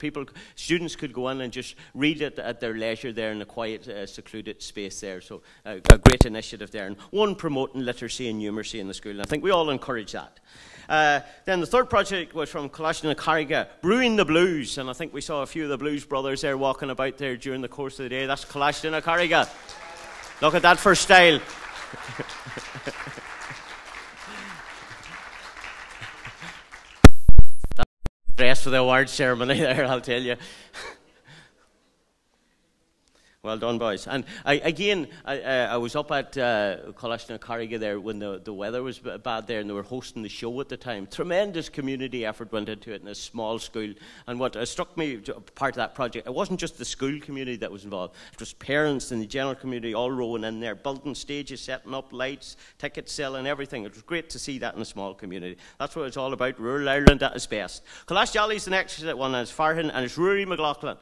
[SPEAKER 1] students could go in and just read it at their leisure there in a quiet, secluded space there. So a great initiative there. And one promoting literacy and numeracy in the school. And I think we all encourage that. Then the third project was from Colashna Carriga, Brewing the Blues. And I think we saw a few of the Blues brothers there walking about there during the course of the day. That's Colashna Carriga. Look at that for style. That's dress for the award ceremony there, I'll tell you. Well done, boys. And I was up at Colashna Carriga there when the weather was bad there, and they were hosting the show at the time. Tremendous community effort went into it in a small school. And what struck me, part of that project, it wasn't just the school community that was involved. It was parents and the general community all rowing in there, building stages, setting up lights, ticket selling, everything. It was great to see that in a small community. That's what it's all about. Rural Ireland at its best. Colashjally is the next one, and it's Farhan, and it's Rory McLaughlin.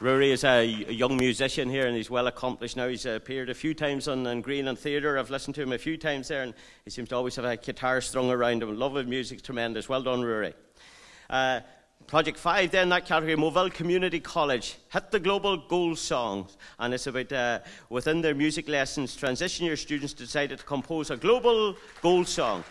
[SPEAKER 1] Rory is a young musician here, and he's well accomplished now. He's appeared a few times on Green and Theatre. I've listened to him a few times there, and he seems to always have a guitar strung around him. Love of music, tremendous. Well done, Rory. Project 5 then, that category, Moville Community College, Hit the Global Goals Songs. And it's about, within their music lessons, transition year students decided to compose a global goal song.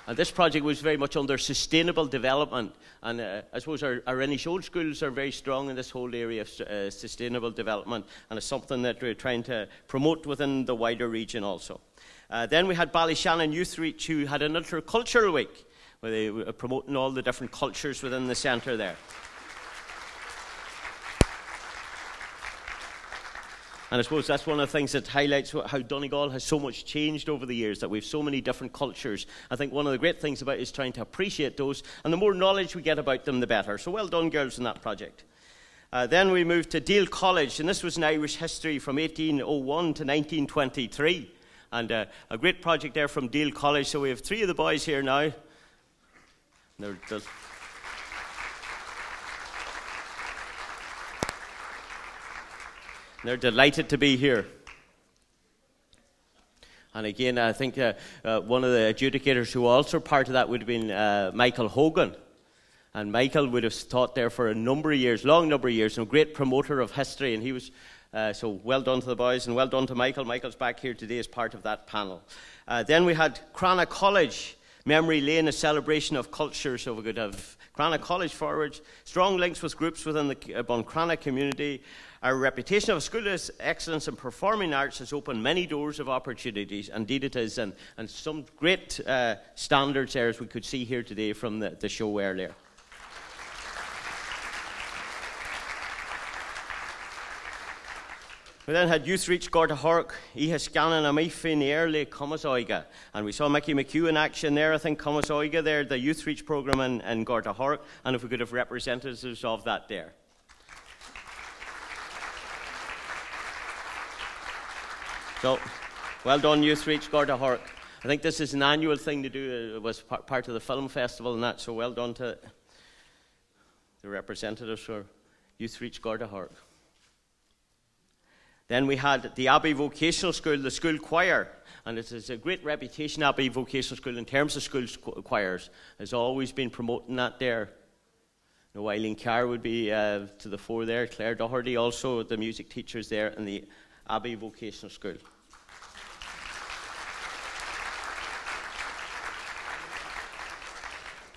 [SPEAKER 1] And this project was very much under sustainable development. And I suppose our Inishoal schools are very strong in this whole area of sustainable development. And it's something that we're trying to promote within the wider region also. Then we had Ballyshannon Youth Reach, who had an intercultural week, where they were promoting all the different cultures within the centre there. And I suppose that's one of the things that highlights how Donegal has so much changed over the years, that we have so many different cultures. I think one of the great things about it is trying to appreciate those, and the more knowledge we get about them, the better. So well done, girls, in that project. Then we moved to DNK College, and this was in Irish history from 1801 to 1923. And a great project there from DNK College. So we have 3 of the boys here now. They're delighted to be here. And again, I think one of the adjudicators who also part of that would have been Michael Hogan. And Michael would have taught there for a number of years, long number of years, and a great promoter of history. And he was, so well done to the boys, and well done to Michael. Michael's back here today as part of that panel. Then we had Crana College. Memory Lane, a celebration of culture, so we could have Cranach College forward. Strong links with groups within the Buncrana community. Our reputation of a school of excellence in performing arts has opened many doors of opportunities. Indeed it is, and some great standards there, as we could see here today from the show earlier. We then had Youth Reach Gorta Hork, Iha Scannon, Amifin, Early, Comasoiga. And we saw Mickey McHugh in action there, I think, Comasoiga there, the Youth Reach programme in Gorta Hork. And if we could have representatives of that there. So, well done, Youth Reach Gorta Hork. I think this is an annual thing to do. It was part of the film festival and that, so well done to the representatives for Youth Reach Gorta Hork. Then we had the Abbey Vocational School, the school choir, and it has a great reputation, Abbey Vocational School, in terms of school choirs. Has always been promoting that there. Now, Eileen Carr would be to the fore there, Claire Doherty also, the music teachers there in the Abbey Vocational School.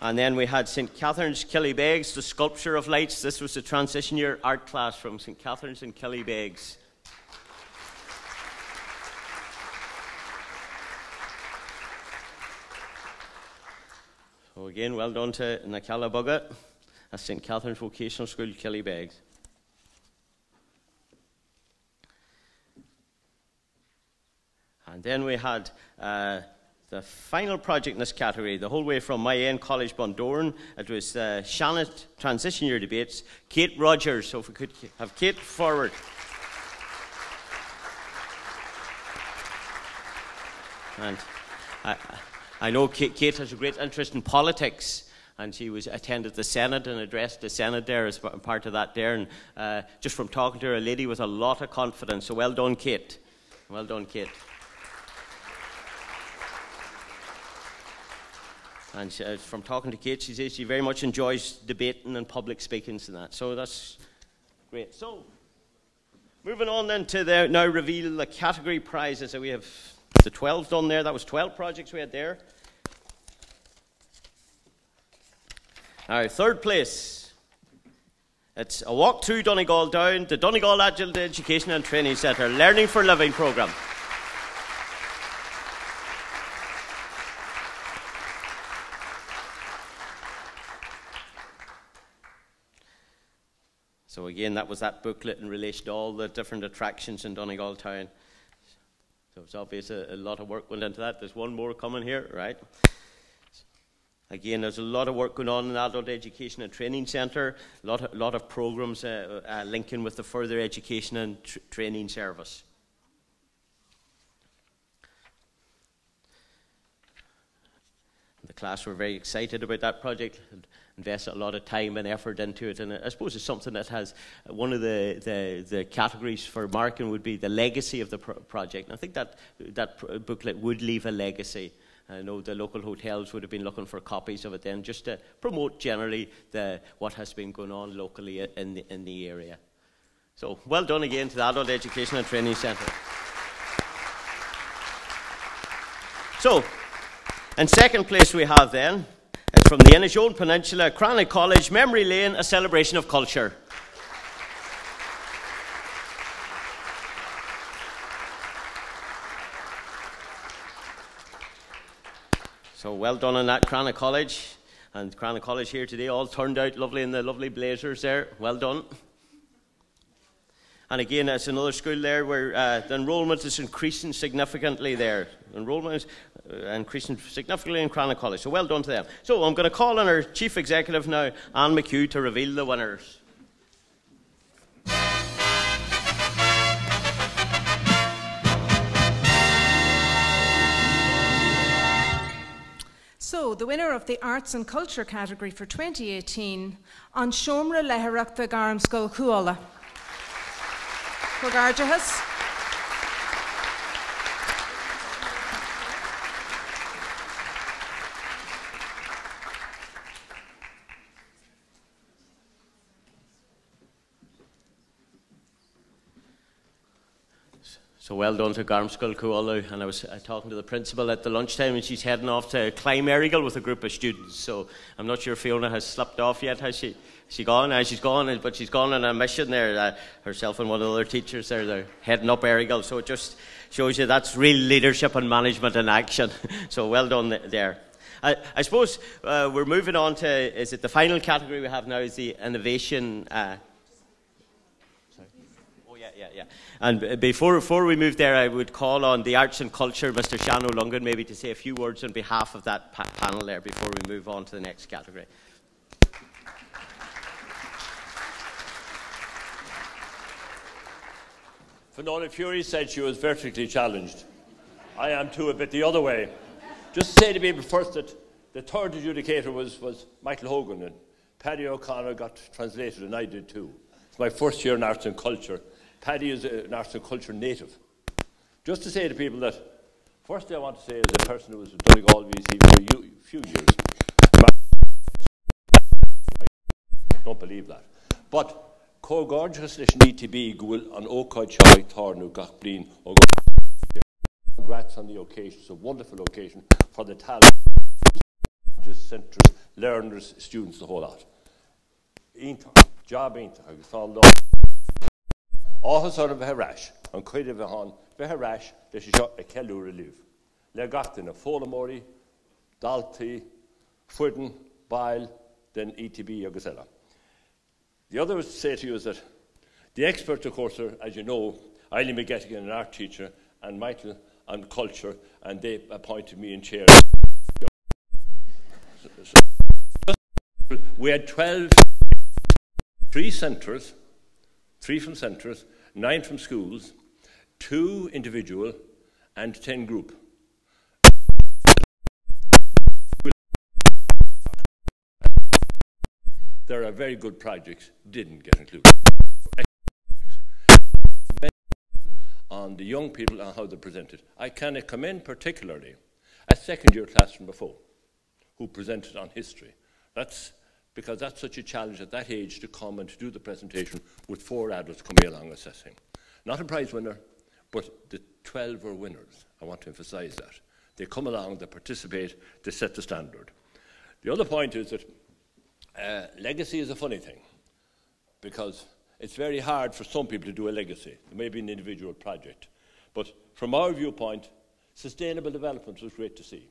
[SPEAKER 1] And then we had St. Catherine's Killybegs, the Sculpture of Lights. This was the transition year art class from St. Catherine's and Killybegs. So again, well done to Nakala Bugga at St. Catherine's Vocational School, Killybegs. And then we had the final project in this category, the whole way from my end, College Bundoran. It was the Shannon Transition Year Debates. Kate Rogers, so if we could have Kate forward. And I know Kate has a great interest in politics, and she attended the Senate and addressed the Senate there as part of that there. And just from talking to her, a lady with a lot of confidence. So well done, Kate. Well done, Kate. And from talking to Kate, she says she very much enjoys debating and public speaking and that. So that's great. So moving on then to now reveal the category prizes. So we have the 12 done there. That was 12 projects we had there. Now, third place. It's a walk through Donegal down the Donegal Adult Education and Training Centre Learning for Living programme. So again, that was that booklet in relation to all the different attractions in Donegal town. So it's obvious a lot of work went into that. There's one more coming here, right? Again, there's a lot of work going on in the Adult Education and Training Centre. A lot of programmes linking with the further education and training service. The class were very excited about that project. Invested a lot of time and effort into it, and I suppose it's something that has one of the categories for marking would be the legacy of the project. And I think that booklet would leave a legacy. I know the local hotels would have been looking for copies of it then, just to promote generally what has been going on locally in the area. So well done again to the Adult Education and Training Centre. So in second place we have then, it's from the Inishowen Peninsula, Cranach College, Memory Lane, a celebration of culture. So well done on that, Cranach College. And Cranach College here today all turned out lovely in the lovely blazers there. Well done. And again, it's another school there where the enrolment is increasing significantly there. Enrolment is increasing significantly in Cranach College. So well done to them. So I'm going to call on our Chief Executive now, Anne McHugh, to reveal the winners.
[SPEAKER 2] So, the winner of the Arts and Culture category for 2018, An Siomra Leharach the Garmskull Kuala. Gorgarjahas.
[SPEAKER 1] So well done to Garmskull Coollu. And I was talking to the principal at the lunchtime, and she's heading off to climb Ariel with a group of students. So I'm not sure Fiona has slipped off yet, has she? She's gone, she's gone, but she's gone on a mission there. Herself and one of the other teachers there, they're heading up Ariel. So it just shows you that's real leadership and management in action. So well done there. I suppose we're moving on to, is it the final category we have now is the innovation. Yeah. And before we move there, I would call on the Arts and Culture, Mr. Shan O'Lungan, maybe to say a few words on behalf of that panel there before we move on to the next category.
[SPEAKER 6] Fionnuala Fury said she was vertically challenged. I am too, a bit the other way. Just to say to people first that the third adjudicator was Michael Hogan, and Paddy O'Connor got translated, and I did too. It's my first year in Arts and Culture. Paddy is an Arts and Culture native. Just to say to people that, firstly I want to say as a person who was at Donegal VC for a few years, I don't believe that. But Co.Donegal ETB go an ócáid seo tarnú gach blin ó congrats on the occasion. It's a wonderful occasion for the talent, centres, learners, students, the whole lot. Job ain't agus tá leo. Áthas ar a bheith rash, an cuid a bheith bheith rash leis seo a ceilúr a liv. Le gatain a fólamórí, daltaí, fuidan, bail, then ETB agus eile. The other to say to you is that the experts, of course, are, as you know, Eileen McGettigan, an art teacher, and Michael on culture, and they appointed me in chair. We had 3 centres, 3 from centres, 9 from schools, 2 individual, and 10 group. There are very good projects didn't get included. On the young people and how they presented. I can commend particularly a second-year class from before who presented on history. That's because that's such a challenge at that age to come and to do the presentation with 4 adults coming along assessing. Not a prize winner, but the 12 are winners. I want to emphasise that. They come along, they participate, they set the standard. The other point is that legacy is a funny thing because it's very hard for some people to do a legacy. There may be an individual project. But from our viewpoint, sustainable development was great to see.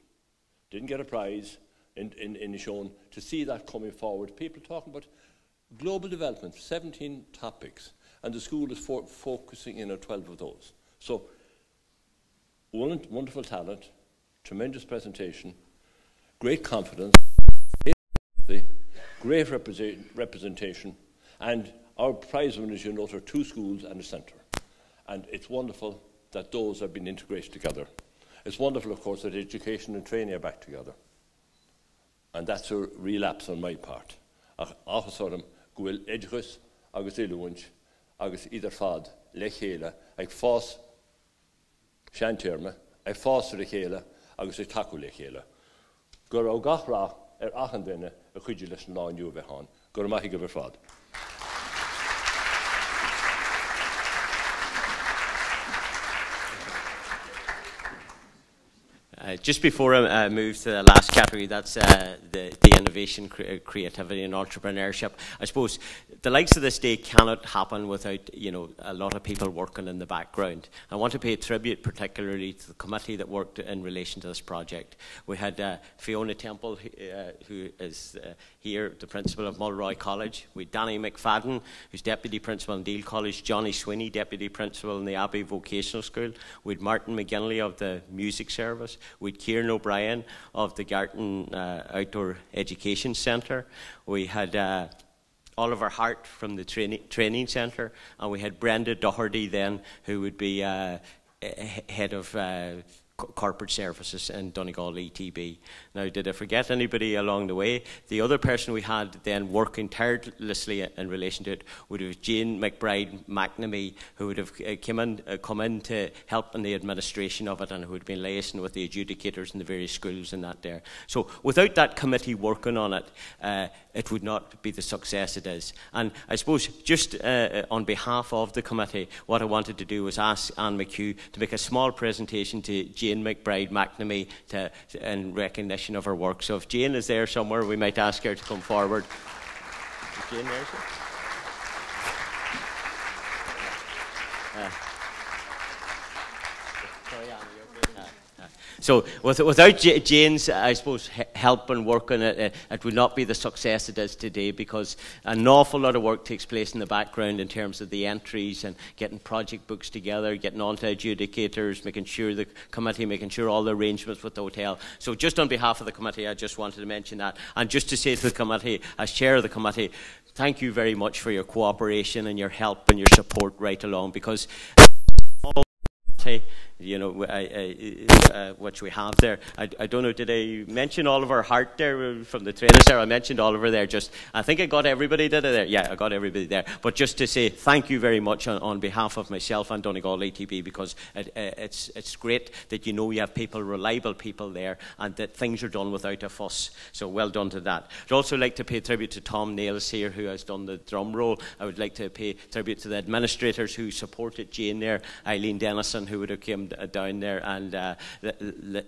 [SPEAKER 6] Didn't get a prize in shown to see that coming forward. People talking about global development, 17 topics, and the school is focusing in on 12 of those. So, wonderful talent, tremendous presentation, great confidence, great representation, and our prize winners, as you know, are 2 schools and a centre. And it's wonderful that those have been integrated together. It's wonderful, of course, that education and training are back together. And that's a relapse on my part. Áthas orm gwyl edchus agus ilúint agus either fad le chéile ag fás seantéirme ag fás le chéile agus ag tacu le chéile. Gur ó gachrá achan duine a chuidir leis an láinniu bheith hán. Gur maithí go bhar fad.
[SPEAKER 1] Just before I move to the last category, that's the innovation, creativity and entrepreneurship. I suppose the likes of this day cannot happen without, a lot of people working in the background. I want to pay tribute particularly to the committee that worked in relation to this project. We had Fiona Temple, who is here, the principal of Mulroy College. We had Danny McFadden, who's deputy principal in Deal College. Johnny Sweeney, deputy principal in the Abbey Vocational School. We had Martin McGinley of the Music Service. We had Kieran O'Brien of the Garton Outdoor Education Centre. We had Oliver Hart from the Training Centre, and we had Brenda Doherty then, who would be head of corporate services in Donegal ETB. Now, did I forget anybody along the way? The other person we had then working tirelessly in relation to it would have Jane McBride McNamee, who would have come in to help in the administration of it, and who would have been liaising with the adjudicators in the various schools and that there. So without that committee working on it, it would not be the success it is. And I suppose just on behalf of the committee, what I wanted to do was ask Anne McHugh to make a small presentation to Jane McBride McNamee in recognition of her work. So if Jane is there somewhere, we might ask her to come forward. Is Jane there? So without Jane's, I suppose, help and work on it, it would not be the success it is today, because an awful lot of work takes place in the background in terms of the entries and getting project books together, getting onto adjudicators, making sure the committee, making sure all the arrangements with the hotel. So just on behalf of the committee, I just wanted to mention that. And just to say to the committee, as chair of the committee, thank you very much for your cooperation and your help and your support right along, because you know, which we have there. I don't know, did I mention Oliver Hart there from the trainers there? I mentioned Oliver there. I think I got everybody, did I there? Yeah, I got everybody there. But just to say thank you very much on behalf of myself and Donegal ETB, because it's great that you have people, reliable people there, and that things are done without a fuss. So well done to that. I'd also like to pay tribute to Tom Nails here, who has done the drum roll. I would like to pay tribute to the administrators who supported Jane there, Eileen Dennison, who would have come down there, and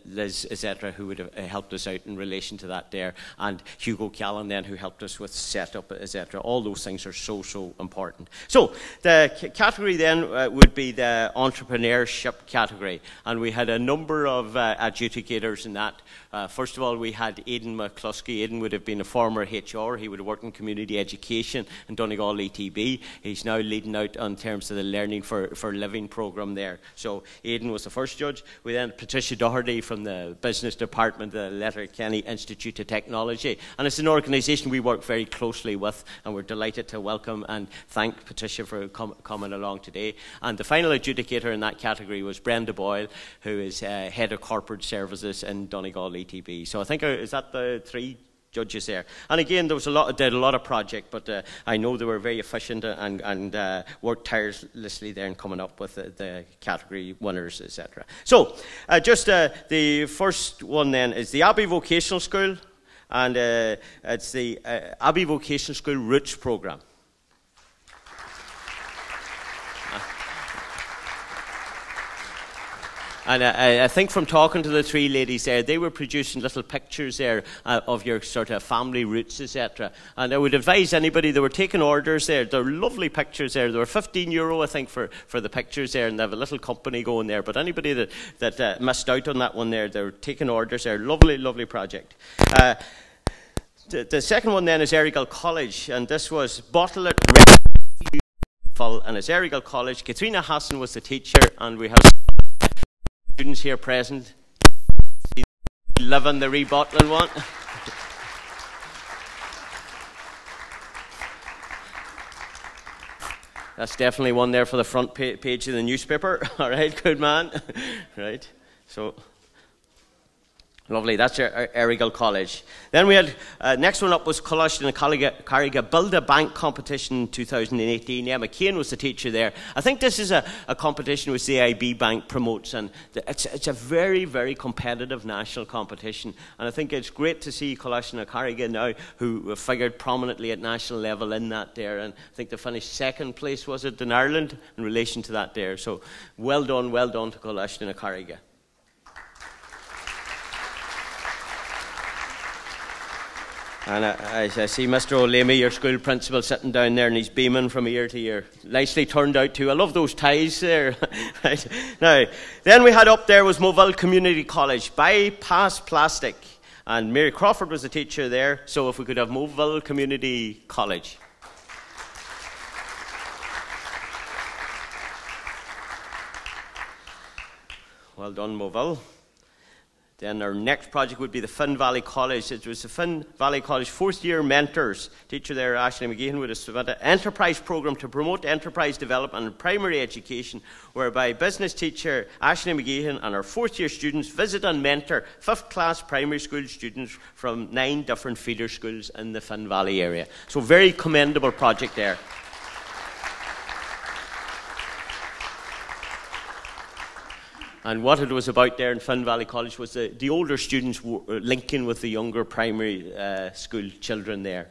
[SPEAKER 1] Liz, etc., who would have helped us out in relation to that there, and Hugo Callan then, who helped us with setup, etc. All those things are so important. So the category then would be the entrepreneurship category, and we had a number of adjudicators in that. First of all, we had Aidan McCluskey. Aidan would have been a former HR. He would have worked in community education in Donegal ETB. He's now leading out on terms of the Learning for Living programme there. So Aidan was the first judge. We then had Patricia Doherty from the business department, the Letterkenny Institute of Technology. And it's an organisation we work very closely with, and we're delighted to welcome and thank Patricia for coming along today. And the final adjudicator in that category was Brenda Boyle, who is Head of Corporate Services in Donegal ETB. So I think, is that the three judges there? And again, there was did a lot of project, but I know they were very efficient and worked tirelessly there in coming up with the category winners, etc. So just the first one then is the Abbey Vocational School, and it's the Abbey Vocational School Roots Programme. And I think from talking to the three ladies there, they were producing little pictures there of your sort of family roots, etc. And I would advise anybody, they were taking orders there. They're lovely pictures there. They were €15, I think, for the pictures there, and they have a little company going there. But anybody that missed out on that one there, they're taking orders there. Lovely project. The second one then is Ariel College, and this was Bottle It Ready, and it's Ariel College. Katrina Hassan was the teacher, and we have students here present living the rebottling one. That's definitely one there for the front page of the newspaper. All right, good man. Right, so lovely, that's Ariel College. Then we had, next one up was Co.Donegal Carriga Build a Bank competition in 2018. Emma Kane was the teacher there. I think this is a competition which the IB Bank promotes, and it's a very competitive national competition. And I think it's great to see Co.Donegal Carriga now, who figured prominently at national level in that there. And I think they finished second place, was it, in Ireland in relation to that there. So well done to Co.Donegal Carriga. And I see Mr. O'Leamy, your school principal, sitting down there, and he's beaming from ear to ear. Nicely turned out too. I love those ties there. Right. Now, then we had up there was Moville Community College, Bypass Plastic. And Mary Crawford was the teacher there, so if we could have Moville Community College. Well done, Moville. Then our next project would be the Finn Valley College. It was the Finn Valley College fourth-year mentors. Teacher there, Aisling McGeehan, would have submitted an enterprise programme to promote enterprise development in primary education, whereby business teacher Aisling McGeehan and our fourth-year students visit and mentor fifth-class primary school students from 9 different feeder schools in the Finn Valley area. So very commendable project there. And what it was about there in Finn Valley College was the older students linking with the younger primary school children there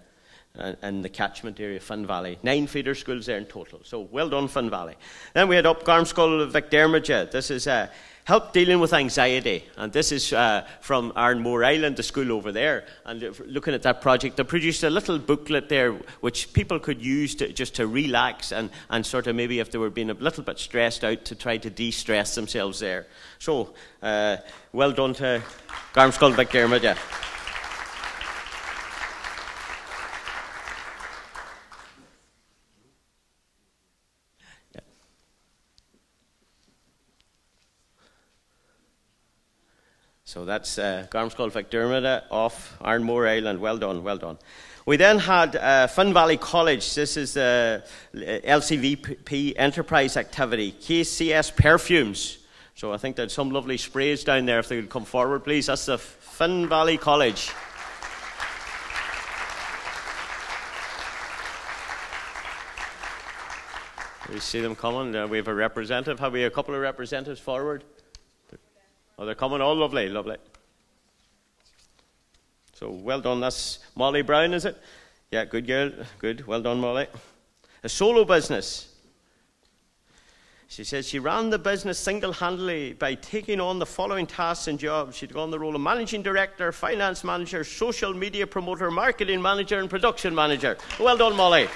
[SPEAKER 1] in the catchment area of Finn Valley. 9 feeder schools there in total. So well done, Finn Valley. Then we had up Garmskull Vicdermidja. This is help dealing with anxiety. And this is from Arnmore Island, the school over there. And looking at that project, they produced a little booklet there which people could use just to relax and sort of maybe if they were being a little bit stressed out to try to de-stress themselves there. So, well done to Garmskull Vicdermidja. So that's Garmskull Vicdermidja off Arnmore Island. Well done, well done. We then had Finn Valley College. This is the LCVP enterprise activity, KCS Perfumes. So I think there's some lovely sprays down there if they could come forward, please. That's the Finn Valley College. We see them coming. We have a representative. Have we a couple of representatives forward? Oh, they're coming. Oh, lovely, lovely. So, well done. That's Molly Brown, is it? Yeah, good girl. Good. Well done, Molly. A solo business. She says she ran the business single-handedly by taking on the following tasks and jobs. She'd gone the role of managing director, finance manager, social media promoter, marketing manager, and production manager. Well done, Molly.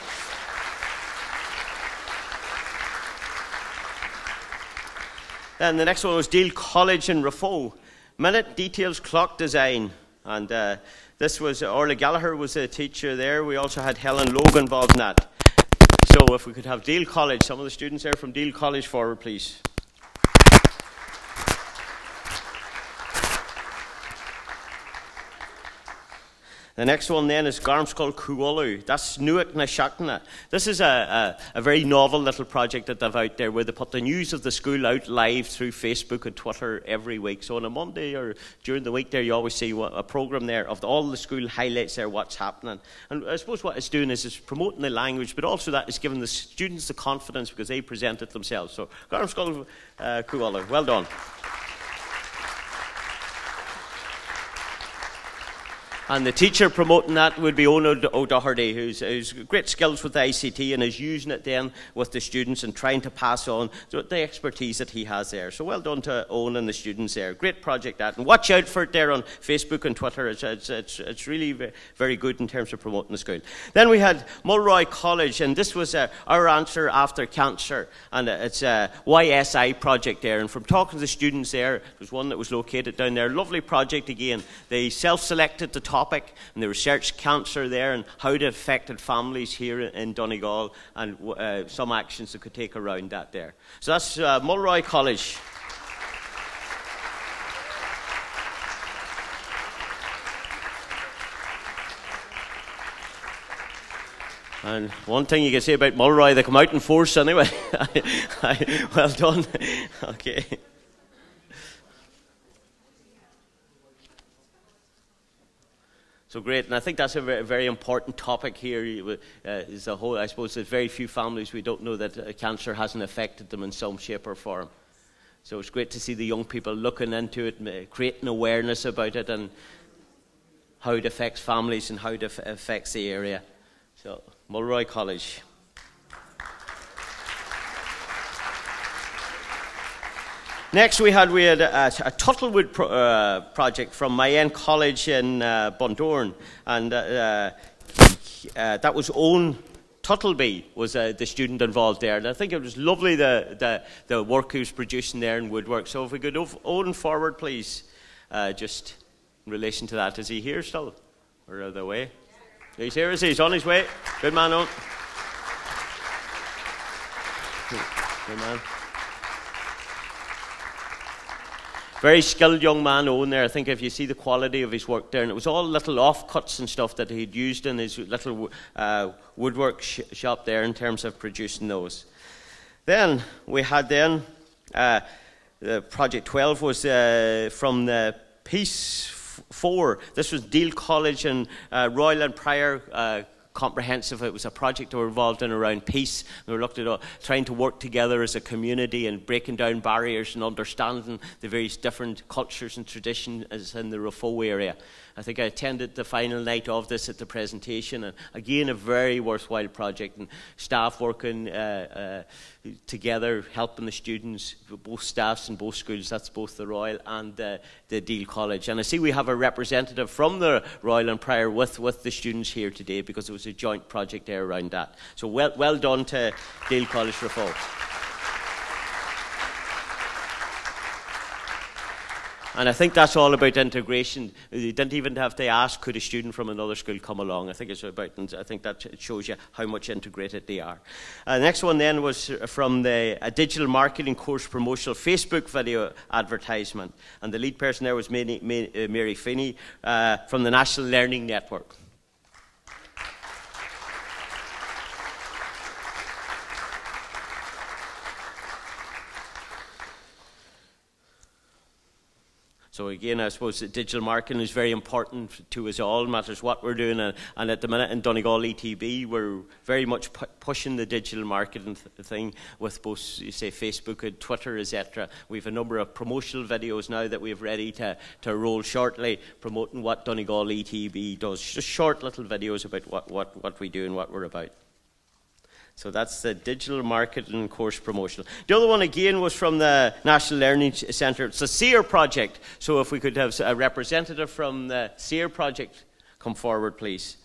[SPEAKER 1] Then the next one was Deal College in Rafo. Minute details clock design. And this was, Orla Gallagher was a teacher there. We also had Helen Logan involved in that. So if we could have Deal College, some of the students there from Deal College forward, please. The next one then is Garmskull Kuolu. That's Nuik na Shakna. This is a very novel little project that they've out there where they put the news of the school out live through Facebook and Twitter every week. So on a Monday or during the week there, you always see a program there of all the school highlights there, what's happening. And I suppose what it's doing is it's promoting the language, but also that is giving the students the confidence because they present it themselves. So Garmskull Kuolu, well done. And the teacher promoting that would be Ona O'Doherty, who's great skills with the ICT and is using it then with the students and trying to pass on the expertise that he has there. So well done to Owen and the students there. Great project that. And watch out for it there on Facebook and Twitter. It's really very good in terms of promoting the school. Then we had Mulroy College, and this was our answer after cancer. And it's a YSI project there. And from talking to the students there, there's one that was located down there. Lovely project again. They self-selected the topic and they researched cancer there and how it affected families here in Donegal and some actions they could take around that there. So that's Mulroy College. And one thing you can say about Mulroy, they come out in force anyway. Well done. Okay. So great, and I think that's a very important topic here. Is the whole, I suppose there's very few families we don't know that cancer hasn't affected them in some shape or form. So it's great to see the young people looking into it, creating awareness about it and how it affects families and how it affects the area. So, Mulroy College. Next we had a Tuttlewood project from Mayen College in Bundoran, and that was Owen Tuttleby was the student involved there, and I think it was lovely the work he was producing there in woodwork. So if we could Owen forward, please, just in relation to that. Is he here still, or are they away? He's here, is he? He's on his way. Good man, Owen. Good man. Very skilled young man, Owen, there. I think if you see the quality of his work there, and it was all little offcuts and stuff that he'd used in his little woodwork shop there in terms of producing those. Then we had the Project 12 was from the Peace 4. This was DNK College and Royal and Prior Comprehensive. It was a project that were involved in around peace. We were looked at trying to work together as a community and breaking down barriers and understanding the various different cultures and traditions in the Rafo area. I think I attended the final night of this at the presentation, and again a very worthwhile project, and staff working together, helping the students, both staffs in both schools. That's both the Royal and the DNK College. And I see we have a representative from the Royal and Prior with the students here today, because it was a joint project there around that. So well done to DNK College Rafo. And I think that's all about integration. You didn't even have to ask, could a student from another school come along? I think it's about, and I think that shows you how much integrated they are. The next one then was from the digital marketing course promotional Facebook video advertisement. And the lead person there was Mary Finney from the National Learning Network. So again, I suppose that digital marketing is very important to us all, no matters what we're doing. And at the minute in Donegal ETB, we're very much pushing the digital marketing thing with both, you say, Facebook and Twitter, etc. We have a number of promotional videos now that we have ready to roll shortly, promoting what Donegal ETB does. Just short little videos about what we do and what we're about. So that's the digital marketing course promotional. The other one again was from the National Learning Centre. It's a SEER project. So if we could have a representative from the SEER project come forward, please.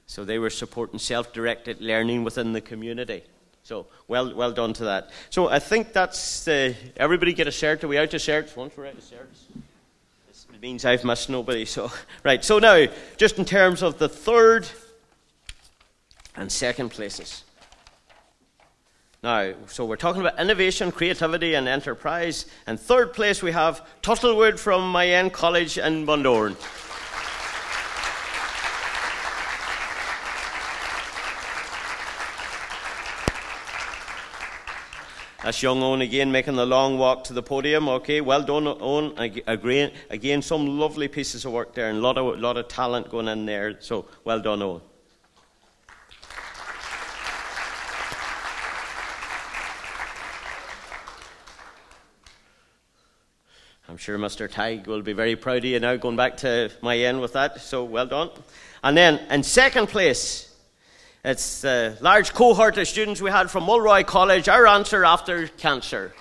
[SPEAKER 1] So they were supporting self-directed learning within the community. So well done to that. So I think that's everybody get a cert. Are we out of certs? Once we're out of certs, this means I've missed nobody. So right. So now, just in terms of the third and second places. Now, so we're talking about innovation, creativity, and enterprise. And third place we have Tuttlewood from Ariel College in Bundoran. That's young Owen again making the long walk to the podium. Okay, well done, Owen. Again, some lovely pieces of work there and a lot of talent going in there. So well done, Owen. I'm sure Mr. Tig will be very proud of you now going back to my end with that. So well done. And then in second place, it's the large cohort of students we had from Mulroy College, our answer after cancer.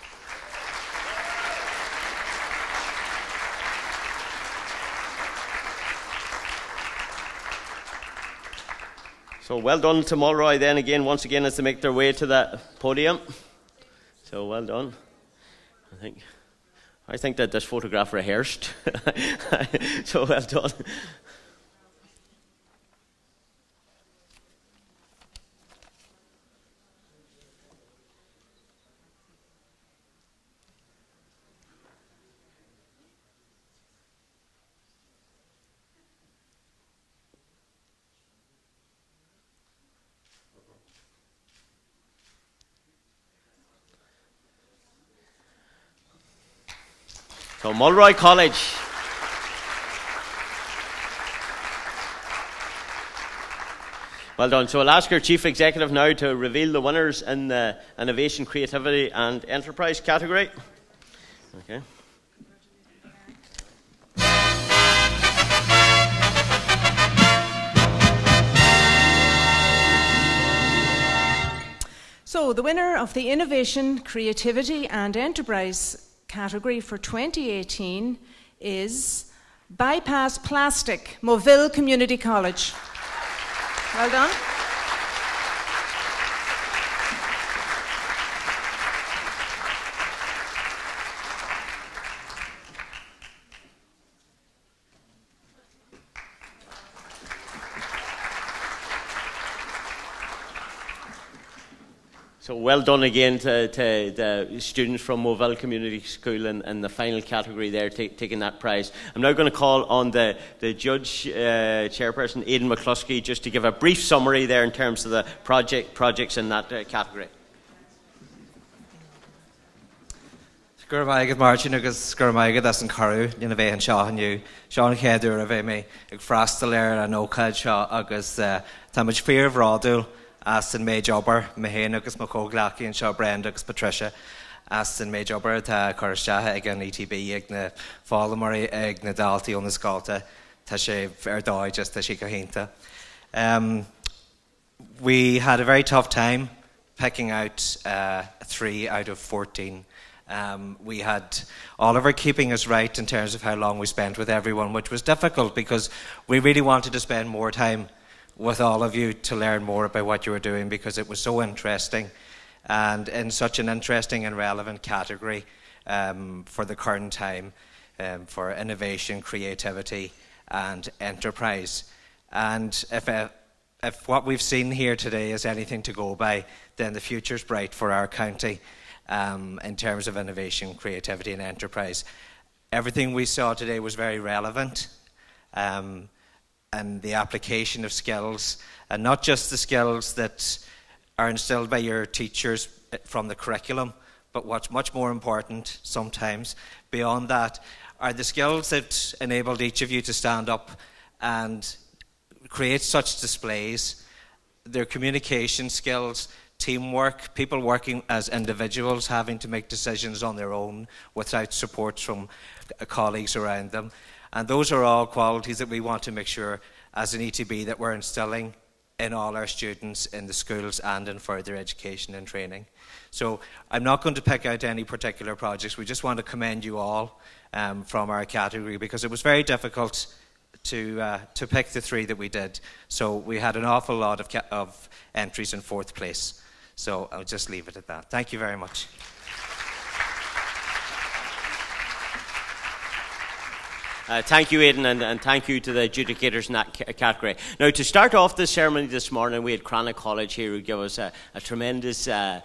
[SPEAKER 1] So well done to Mulroy then again, once again, as they make their way to the podium. So well done. I think that this photograph rehearsed. So well done. So Mulroy College. Well done. So I'll ask our Chief Executive now to reveal the winners in the Innovation, Creativity and Enterprise category. Okay.
[SPEAKER 2] So the winner of the Innovation, Creativity and Enterprise category for 2018 is Bypass Plastic, Moville Community College. Well done.
[SPEAKER 1] So well done again to the students from Moville Community School in the final category there, taking that prize. I'm now going to call on the judge, chairperson, Aidan McCluskey, just to give a brief summary there in terms of the projects in that category.
[SPEAKER 7] Gurmaigad margin agus gurmaigad as an caru in a bheith an you Sean Kedur a bheith me ag frastal an ócad seo agus tamid fear of rádul as in méid jobber me héin agus mo cóglaki and seo Brenda agus Patricia as in méid jobber ta choristethe ag an ETB ag na fálamari ag na daltaí ón na scáilta tá sé dóid just tá sí go hénta. We had a very tough time picking out 3 out of 14. We had Oliver keeping us right in terms of how long we spent with everyone, which was difficult because we really wanted to spend more time with all of you to learn more about what you were doing because it was so interesting and in such an interesting and relevant category for the current time for innovation, creativity and enterprise. And if what we've seen here today is anything to go by, then the future's bright for our county. In terms of innovation, creativity and enterprise. Everything we saw today was very relevant and the application of skills, and not just the skills that are instilled by your teachers from the curriculum, but what's much more important sometimes beyond that are the skills that enabled each of you to stand up and create such displays, their communication skills, teamwork, people working as individuals, having to make decisions on their own without support from colleagues around them. And those are all qualities that we want to make sure as an ETB that we're instilling in all our students in the schools and in further education and training. So I'm not going to pick out any particular projects. We just want to commend you all from our category because it was very difficult to pick the 3 that we did. So we had an awful lot of entries in 4th place. So I'll just leave it at that. Thank you very much.
[SPEAKER 1] Thank you, Aidan, and thank you to the adjudicators in that category. Now, to start off the ceremony this morning, we had Co.Donegal College here who gave us a tremendous, I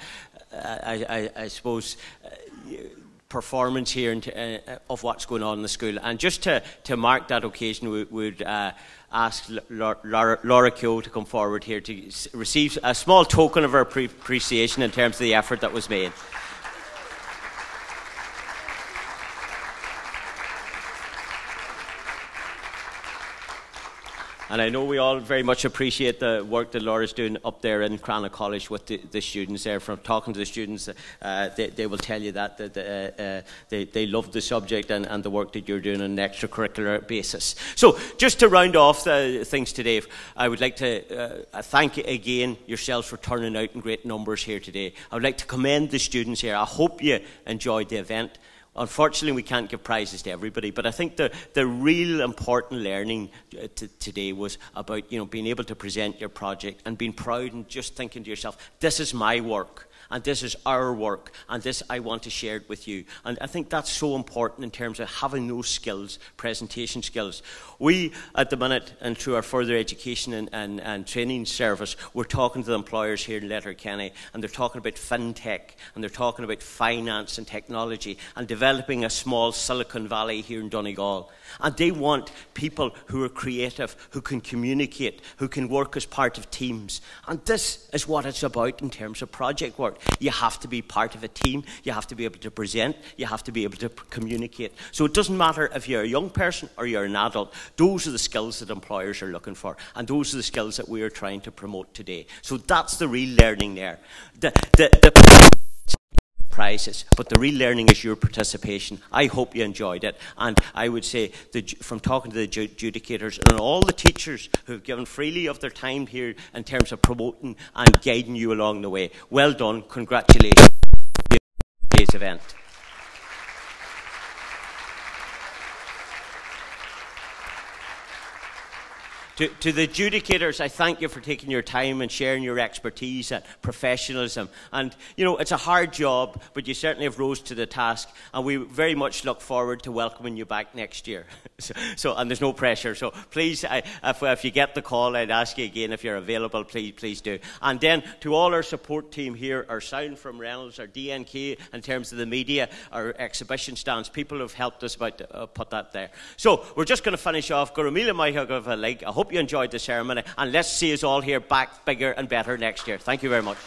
[SPEAKER 1] suppose, performance here of what's going on in the school. And just to mark that occasion, we would ask Laura Keogh to come forward here to receive a small token of her appreciation in terms of the effort that was made. And I know we all very much appreciate the work that Laura's doing up there in Co.Donegal College with the students there. From talking to the students, they will tell you that they love the subject and the work that you're doing on an extracurricular basis. So, just to round off things today, I would like to thank again yourselves for turning out in great numbers here today. I would like to commend the students here. I hope you enjoyed the event. Unfortunately, we can't give prizes to everybody, but I think the real important learning today was about being able to present your project and being proud and just thinking to yourself, this is my work. And this is our work, and this I want to share it with you. And I think that's so important in terms of having those skills, presentation skills. We, at the minute, and through our further education and training service, we're talking to the employers here in Letterkenny, and they're talking about fintech, and they're talking about finance and technology, and developing a small Silicon Valley here in Donegal. And they want people who are creative, who can communicate, who can work as part of teams. And this is what it's about in terms of project work. You have to be part of a team, you have to be able to present, you have to be able to communicate. So it doesn't matter if you're a young person or you're an adult, those are the skills that employers are looking for, and those are the skills that we are trying to promote today. So that's the real learning there. The prizes, but the real learning is your participation. I hope you enjoyed it, and I would say from talking to the adjudicators and all the teachers who have given freely of their time here in terms of promoting and guiding you along the way, well done, congratulations on today's event. To the adjudicators, I thank you for taking your time and sharing your expertise and professionalism. And, you know, it's a hard job, but you certainly have rose to the task, and we very much look forward to welcoming you back next year. And there's no pressure. So please, if you get the call, I'd ask you again if you're available, please do. And then to all our support team here, our sound from Reynolds, our DNK in terms of the media, our exhibition stands, people have helped us about to put that there. So we're just going to finish off. I hope you enjoyed the ceremony, and let's see us all here back bigger and better next year. Thank you very much.